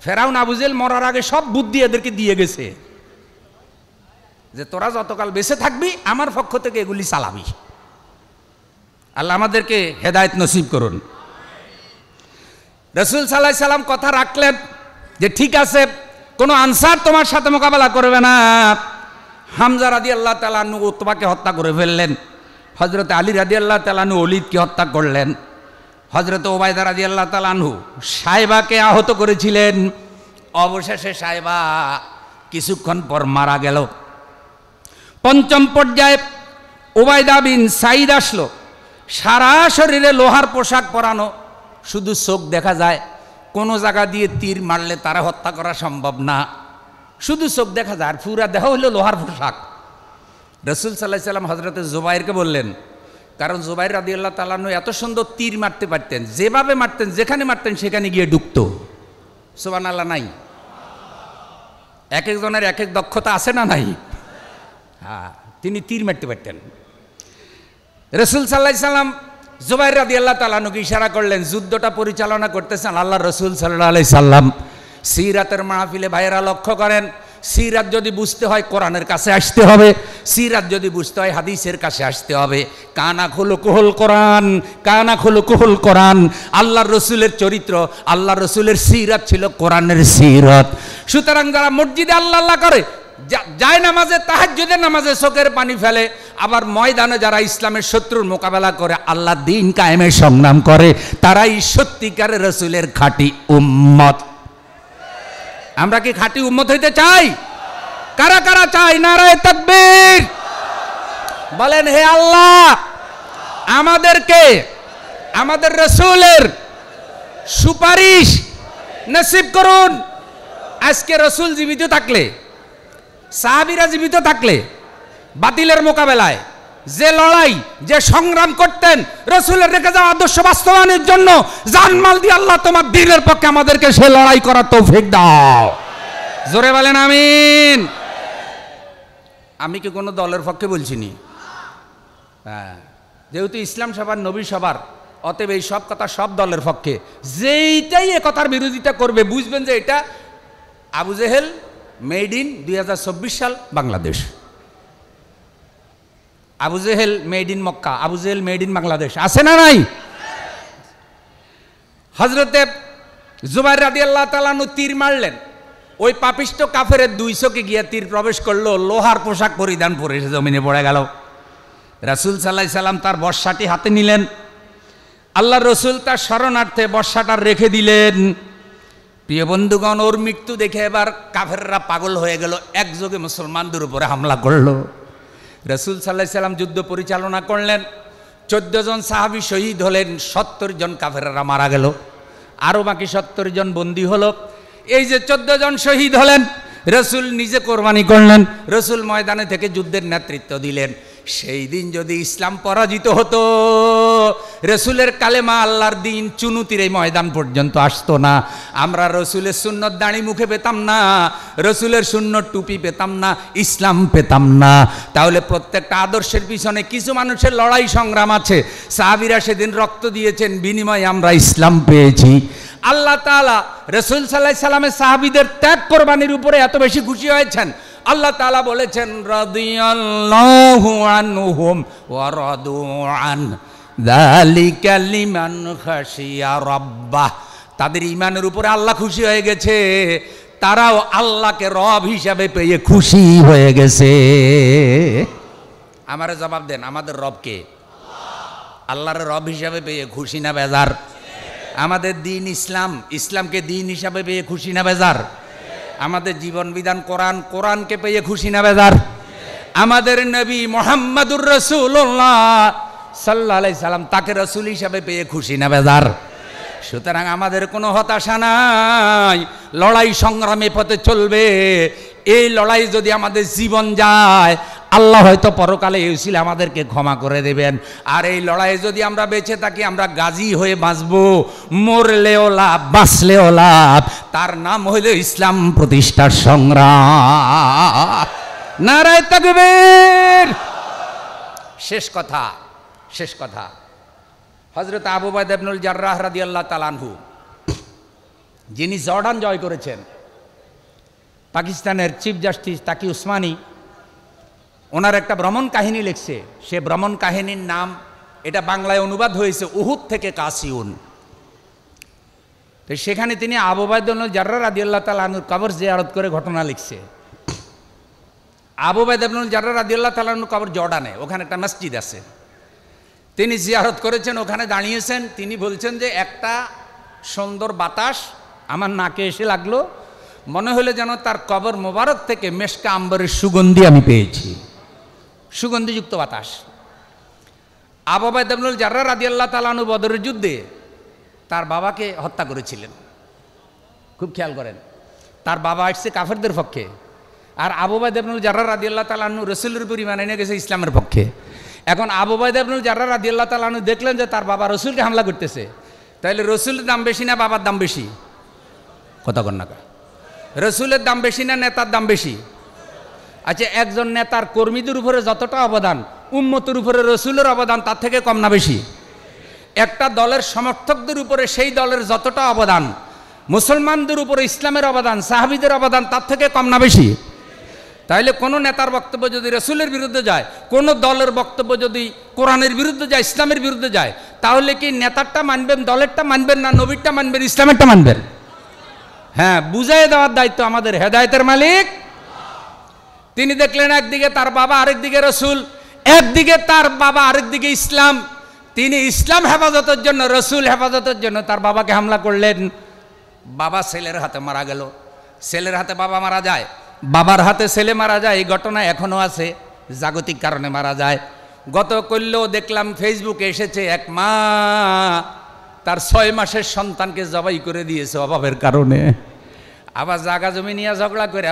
ফেরাউন আবু জেহেল মরার আগে সব বুদ্ধি এদেরকে দিয়ে গেছে যে তোরা যতকাল বেঁচে থাকবি আমার পক্ষ থেকে এগুলি চালাবি। আল্লাহ আমাদেরকে হেদায়েত নসিব করুন। রাসূল সাল্লাল্লাহু আলাইহি সাল্লাম কথা রাখলেন যে ঠিক আছে, কোনো আনসার তোমার সাথে মোকাবেলা করবে না। হামজা রাদিয়াল্লাহু তাআলা আনহু উতবাকে হত্যা করে ফেললেন। হযরত আলী রাদিয়াল্লাহু তাআলা আনহু ওলীদকে হত্যা করলেন। হযরত ওবায়দা রাদিয়াল্লাহু তাআলা আনহু সায়বাকে আহত করেছিলেন। অবশেষে সায়বা কিছুক্ষণ পর মারা গেল। পঞ্চম পর্যায়ে ওবায়দা বিন সাইদ আসলো। সারা শরীরে লোহার পোশাক পরানো, শুধু চোখ দেখা যায়, কোনো জায়গা দিয়ে তীর মারলে তারা হত্যা করা সম্ভব না, শুধু চোখ দেখা যায়, আর পুরা দেহ হলো লোহার পোশাক। রাসূল সাল্লাল্লাহু আলাইহি সাল্লাম হযরত জুবাইরকে বললেন, কারণ জুবাইর রাদিয়াল্লাহু তাআলা আনহু এত সুন্দর তীর মারতে পারতেন, যেভাবে মারতেন যেখানে মারতেন সেখানে গিয়ে ঢুকতো। সুবহানাল্লাহ নাই? এক একজনের এক এক দক্ষতা আছে না নাই? হ্যাঁ, তিনি তীর মারতে পারতেন। রাসূল সাল্লাল্লাহু আলাইহি সাল্লাম জুবাইর রাদিয়াল্লাহু তাআলা আনহুকে ইশারা করলেন, যুদ্ধটা পরিচালনা করতেছেন আল্লাহর রাসূল সাল্লাল্লাহু আলাইহি সাল্লাম। সিরাতের মাহফিলে ভাইয়েরা লক্ষ্য করেন, সিরাত যদি বুঝতে হয় কোরআনের কাছে আসতে হবে, সিরাত যদি বুঝতে হয় হাদিসের কাছে আসতে হবে। কানা খুলুকুল কোরআন, কানা খুলুকুল কোরআন। আল্লাহর রসুলের চরিত্র, আল্লাহর রসুলের সিরাত ছিল কোরআনের সিরাত। সুতরাং যারা মসজিদে আল্লাহ আল্লাহ করে, যায় নামাজে, তাহাজ্জুদের নামাজে চোখের পানি ফেলে, আবার ময়দানে যারা ইসলামের শত্রুর মোকাবেলা করে আল্লাহ দ্বীন কায়েমের সংগ্রাম করে, তারাই সত্যিকারের রসুলের খাঁটি উম্মত। আমরা কি খাঁটি উম্মত হইতে চাই? কারা কারা চাই? নারায়ে তাকবীর। বলেন, হে আল্লাহ, আমাদেরকে আমাদের রসুলের সুপারিশ নসিব করুন। আজকে রসুল জীবিত থাকলে, সাহাবীরা জীবিত থাকলে, বাতিলের মোকাবেলায় যে লড়াই, যে সংগ্রাম করতেন রসুলের রেখে যাওয়া আদর্শ বাস্তবায়নের জন্য, জানমাল দিয়ে আল্লাহ তোমার দ্বীনের পক্ষে আমাদেরকে সে লড়াই করার তৌফিক দাও। জোরে বলেন আমিন। আমি কি কোনো দলের পক্ষে বলছিনি? হ্যাঁ, যেহেতু ইসলাম সবার, নবী সবার, অতএব এই সব কথা সব দলের পক্ষে। যেইটাই এ কথার বিরোধিতা করবে বুঝবেন যে এটা আবু জেহেল মেড ইন 2024 সাল Bangladesh. Abu Jahl made in Mecca, Abu Jahl made in Bangladesh, আছে না নাই? হযরতে জুবাইর রাদিয়াল্লাহু তাআলা আনহু তীর মারলেন, ওই পাপিষ্ট কাফেরের 2 চোখে গিয়ে তীর প্রবেশ করলো, লোহার পোশাক পরিধান করে এসে জমিনে পড়ে গেল। রাসূল সাল্লাল্লাহু আলাইহি সাল্লাম তার বর্ষাটি হাতে নিলেন, আল্লাহর রসুল তার শরণার্থে বর্ষাটা রেখে দিলেন। প্রিয় বন্ধুগণ, ওর মৃত্যু দেখে এবার কাফেররা পাগল হয়ে গেল, একযোগে মুসলমানদের উপরে হামলা করলো। রাসূল সাল্লাল্লাহু আলাইহি সাল্লাম যুদ্ধ পরিচালনা করলেন, 14 জন সাহাবী শহীদ হলেন, 70 জন কাফেররা মারা গেল, আরও বাকি 70 জন বন্দী হলো। এই যে 14 জন শহীদ হলেন, রাসূল নিজে কোরবানি করলেন, রাসূল ময়দানে থেকে যুদ্ধের নেতৃত্ব দিলেন। সেই দিন যদি ইসলাম পরাজিত হতো, রাসূলের কালেমা, আল্লাহর দ্বীন চুনুতির এই ময়দান পর্যন্ত আসতো না। আমরা রাসূলের সুন্নত দাড়ি মুখে পেতাম না, রাসূলের সুন্নত টুপি পেতাম না, ইসলাম পেতাম না। তাহলে প্রত্যেকটা আদর্শের পিছনে কিছু মানুষের লড়াই সংগ্রাম আছে। সাহাবীরা সেদিন রক্ত দিয়েছেন, বিনিময়ে আমরা ইসলাম পেয়েছি। আল্লাহ তাআলা রাসূল সাল্লাল্লাহু আলাইহি সাল্লামের সাহাবীদের ত্যাগ কোরবানির উপরে এত বেশি খুশি হয়েছেন, আল্লাহ তাআলা বলেছেন, রাদিয়াল্লাহু আনহুম ওয়া রাদু আন যালিকা লিমান খাশিয়া রাব্বাহ। তাদের ঈমানের উপরে আল্লাহ খুশি হয়ে গেছে, তারাও আল্লাহকে রব হিসাবে পেয়ে খুশি হয়ে গেছে। আমারে জবাব দেন, আমাদের রব কে? আল্লাহর রব হিসাবে পেয়ে খুশি না বেজার? আমাদের দ্বীন ইসলাম, ইসলামকে দ্বীন হিসাবে পেয়ে খুশি না বেজার? আমাদের জীবন বিধান কোরআন, কোরআনকে পেয়ে খুশি না বেজার? আমাদের নবী মুহাম্মদুর রাসূলুল্লাহ সাল্লাল্লাহু আলাইহি সাল্লাম, তাকে রাসূল হিসাবে পেয়ে খুশি না বেজার? সুতরাং আমাদের কোনো হতাশা নাই, লড়াই সংগ্রামে পথে চলবে। এই লড়াই যদি আমাদের জীবন যায়, আল্লাহ হয়তো পরকালে এই উসিলা আমাদেরকে ক্ষমা করে দেবেন। আর এই লড়াইয়ে যদি আমরা বেঁচে থাকি, আমরা গাজী হয়ে বাঁচব, মরলেও লাভ, বাঁচলেও লাভ। তার নাম হইল ইসলাম প্রতিষ্ঠার সংগ্রাম। নারায়ে তাকবীর। শেষ কথা, শেষ কথা। হযরত আবু উবাইদা ইবনুল জাররাহ রাদিয়াল্লাহু তাআলা আনহু, যিনি জর্ডান জয় করেছেন, পাকিস্তানের চিফ জাস্টিস তাকি উসমানী ওনার একটা ভ্রমণ কাহিনী লিখছে। সে ভ্রমণ কাহিনীর নাম, এটা বাংলায় অনুবাদ হয়েছে উহুদ থেকে কাসিউন। তো সেখানে তিনি আবু উবাইদা ইবনুল জাররাহ রাদিয়াল্লাহু তাআলা আনহুর কবর জিয়ারত করে ঘটনা লিখছে। আবু উবাইদা ইবনুল জাররাহ রাদিয়াল্লাহু তাআলা আনহুর কবর জর্ডানে, ওখানে একটা মসজিদ আছে। তিনি জিয়ারত করেছেন, ওখানে দাঁড়িয়েছেন। তিনি বলছেন যে একটা সুন্দর বাতাস আমার নাকে এসে লাগলো, মনে হলো যেন তার কবর মোবারক থেকে মেশকা আম্বরের সুগন্ধি আমি পেয়েছি, সুগন্ধিযুক্ত বাতাস। আবু উবাইদা ইবনুল জাররাহ রাদিয়াল্লাহু তাআলা আনহু বদরের যুদ্ধে তার বাবাকে হত্যা করেছিলেন। খুব খেয়াল করেন, তার বাবা আসছে কাফেরদের পক্ষে, আর আবু উবাইদা ইবনুল জাররাহ রাদিয়াল্লাহু তাআলা আনহু রাসূলের উপর ঈমান এনে গেছে ইসলামের পক্ষে। এখন আবু উবাইদা ইবনুল জাররাহ রাদিয়াল্লাহু তাআলা আনহু দেখলেন যে তার বাবা রসুলকে হামলা করতেছে, তাইলে রসুলের দাম বেশি না বাবার দাম বেশি? কথা কন না, রসুলের দাম বেশি না নেতার দাম বেশি? আচ্ছা, একজন নেতার কর্মীদের উপরে যতটা অবদান, উম্মতের উপরে রসুলের অবদান তার থেকে কম না বেশি? একটা দলের সমর্থকদের উপরে সেই দলের যতটা অবদান, মুসলমানদের উপরে ইসলামের অবদান, সাহাবীদের অবদান তার থেকে কম না বেশি? তাইলে কোনো নেতার বক্তব্য যদি রাসূলের বিরুদ্ধে যায়, কোনো দলের বক্তব্য যদি কোরআনের বিরুদ্ধে যায়, ইসলামের বিরুদ্ধে যায়, তাহলে কি নেতারটা মানবেন, দলেরটা মানবেন, না নবীরটা মানবেন, ইসলামেরটা মানবেন? হ্যাঁ, বুঝাই দেওয়ার দায়িত্ব আমাদের। হেদায়েতের মালিক তিনি। দেখলেন একদিকে তার বাবা, আরেকদিকে রাসূল, একদিকে তার বাবা, আরেকদিকে ইসলাম। তিনি ইসলাম হেফাজতের জন্য, রাসূল হেফাজতের জন্য তার বাবাকে হামলা করলেন। বাবা ছেলের হাতে মারা গেল, ছেলের হাতে বাবা মারা যায়, বাবার হাতে ছেলে মারা যায়। এই ঘটনা এখনো আছে, জাগতিক কারণে মারা যায়। গত করলেও দেখলাম ফেসবুকে এসেছে, এক মা তার 6 মাসের সন্তানকে জবাই করে দিয়েছে অভাবের কারণে। আবার জাগা জমি নিয়ে ঝগড়া করে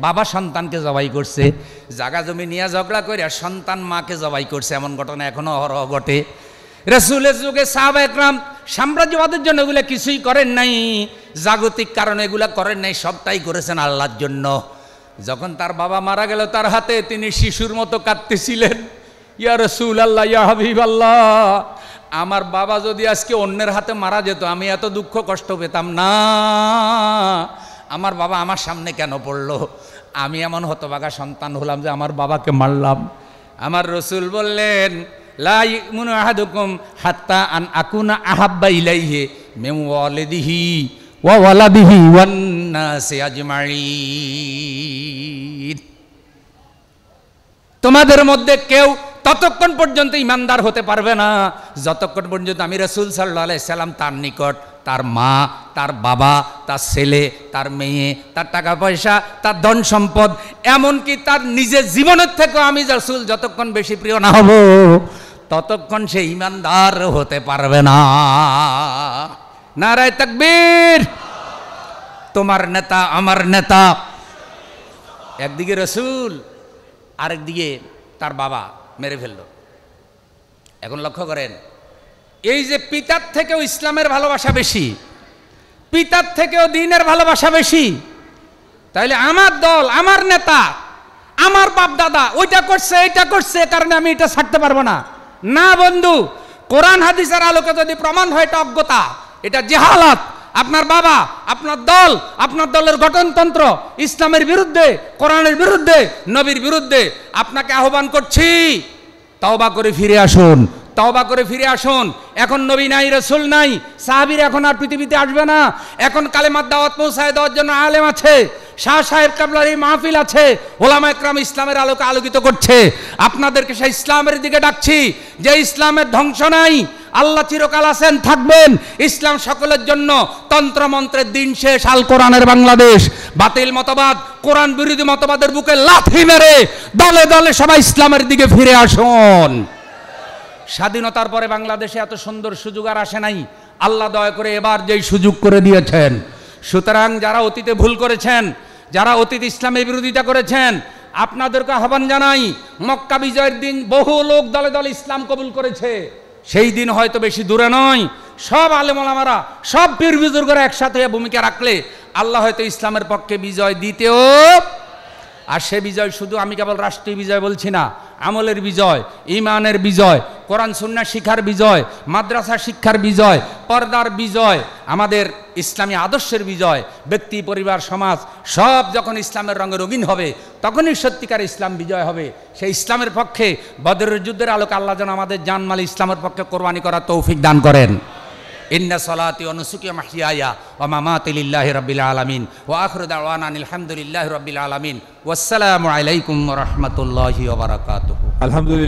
বাবা সন্তানকে জবাই করছে, জাগা জমি নিয়ে ঝগড়া করে সন্তান মাকে জবাই করছে। এমন ঘটনা এখনো অহরহ ঘটে। রাসূলের যুগে সাহাবা একরাম সাম্রাজ্যবাদের জন্য এগুলো কিছুই করেন নাই, জাগতিক কারণে এগুলা করেন নাই, সবটাই করেছেন আল্লাহর জন্য। যখন তার বাবা মারা গেল তার হাতে, তিনি শিশুর মতো কাঁদতেছিলেন, ইয়া রাসূলুল্লাহ, ইয়া হাবিবাল্লাহ, আমার বাবা যদি আজকে অন্যের হাতে মারা যেত আমি এত দুঃখ কষ্ট পেতাম না। আমার বাবা আমার সামনে কেন পড়লো? আমি এমন হতভাগা সন্তান হলাম যে আমার বাবাকে মারলাম। আমার রাসূল বললেন, লা ইউমিনু আহাদুকুম হাত্তা আন আকুনা আহাব্বা ইলাইহি মিন ওয়ালিদিহি ওয়া ওয়ালাদিহি ওয়ান নাসি আজমাইন। তোমাদের মধ্যে কেউ ততক্ষণ পর্যন্ত ইমানদার হতে পারবে না যতক্ষণ পর্যন্ত আমি রাসূল সাল্লাল্লাহু আলাইহি সাল্লাম তার নিকট, তার মা, তার বাবা, তার ছেলে, তার মেয়ে, তার টাকা পয়সা, তার ধন সম্পদ, এমনকি তার নিজের জীবনের থেকেও আমি রাসূল যতক্ষণ বেশি প্রিয় না হব ততক্ষণ সে ইমানদার হতে পারবে না। নারায়ে তাকবীর। তোমার নেতা, আমার নেতা, একদিকে রাসূল, আরেকদিকে তার বাবা মেরে ফেলল। এখন লক্ষ্য করেন, এই যে পিতার থেকেও ইসলামের ভালোবাসা বেশি, পিতার থেকেও দ্বীনের ভালোবাসা বেশি, তাইলে আমার দল, আমার নেতা, আমার বাপ দাদা ওইটা করছে, এইটা করছে, কারণে আমি এটা ছাড়তে পারবো না। না বন্ধু, কোরআন হাদিসের আলোকে যদি প্রমাণ হয় এটা অজ্ঞতা, এটা জাহালাত। আপনার বাবা, আপনার দল, আপনার দলের গঠনতন্ত্র ইসলামের বিরুদ্ধে, কোরআনের বিরুদ্ধে, নবীর বিরুদ্ধে, আপনাকে আহ্বান করছি, তওবা করে ফিরে আসুন, তওবা করে ফিরে আসুন। এখন নবী নাই, রাসূল নাই, সাহাবীরা এখন আর পৃথিবীতে আসবে না। এখন কালেমার দাওয়াত পৌঁছায় দেওয়ার জন্য আলেম আছে, শাহ সাহেব কাবলার এই মাহফিল আছে, ওলামা একরাম ইসলামের আলোকে আলোকিত করছে। আপনাদেরকে সেই ইসলামের দিকে ডাকছি, যে ইসলামের ধ্বংস নাই, আল্লাহ চিরকাল আছেন, থাকবেন। ইসলাম সকলের জন্য, তন্ত্রমন্ত্রের দিন শেষ, আল কোরআনের বাংলাদেশ। বাতিল মতবাদ, কোরআন বিরোধী মতবাদের বুকে লাথি মেরে দলে দলে সবাই ইসলামের দিকে ফিরে আসুন। স্বাধীনতার পরে বাংলাদেশে এত সুন্দর সুযোগ আর আসে নাই, আল্লাহ দয়া করে এবার যেই সুযোগ করে দিয়েছেন। সুতরাং যারা অতীতে ভুল করেছেন, যারা অতীত ইসলামের বিরোধিতা করেছেন, আপনাদেরকে আহ্বান জানাই, মক্কা বিজয়ের দিন বহু লোক দলে দলে ইসলাম কবুল করেছে। সেই দিন হয়তো বেশি দূরে নয়, সব আলেম ওলামারা, সব পীর বুজুর্গরা একসাথে ভূমিকা রাখলে আল্লাহ হয়তো ইসলামের পক্ষে বিজয় দিতেও। আর সে বিজয় শুধু আমি কেবল রাষ্ট্রীয় বিজয় বলছি না, আমলের বিজয়, ইমানের বিজয়, কোরআন সুন্নাহ শিক্ষার বিজয়, মাদ্রাসা শিক্ষার বিজয়, পর্দার বিজয়, আমাদের ইসলামী আদর্শের বিজয়। ব্যক্তি, পরিবার, সমাজ সব যখন ইসলামের রঙে রঙিন হবে তখনই সত্যিকার ইসলাম বিজয় হবে। সেই ইসলামের পক্ষে বদরের যুদ্ধের আলোকে আল্লাহ যেন আমাদের জানমাল ইসলামের পক্ষে কোরবানি করার তৌফিক দান করেন। ইন্না সলাতি ওয়া নুসুকি ওয়া মাহইয়ায়া ওয়া মামাতি লিল্লাহি রাব্বিল আলামিন ওয়া আখিরু দাওয়ানা আলহামদুলিল্লাহি রাব্বিল আলামিন। ওয়াসসালামু আলাইকুম ওয়া রাহমাতুল্লাহি ওয়া বারাকাতুহু। আলহামদুলিল্লাহ।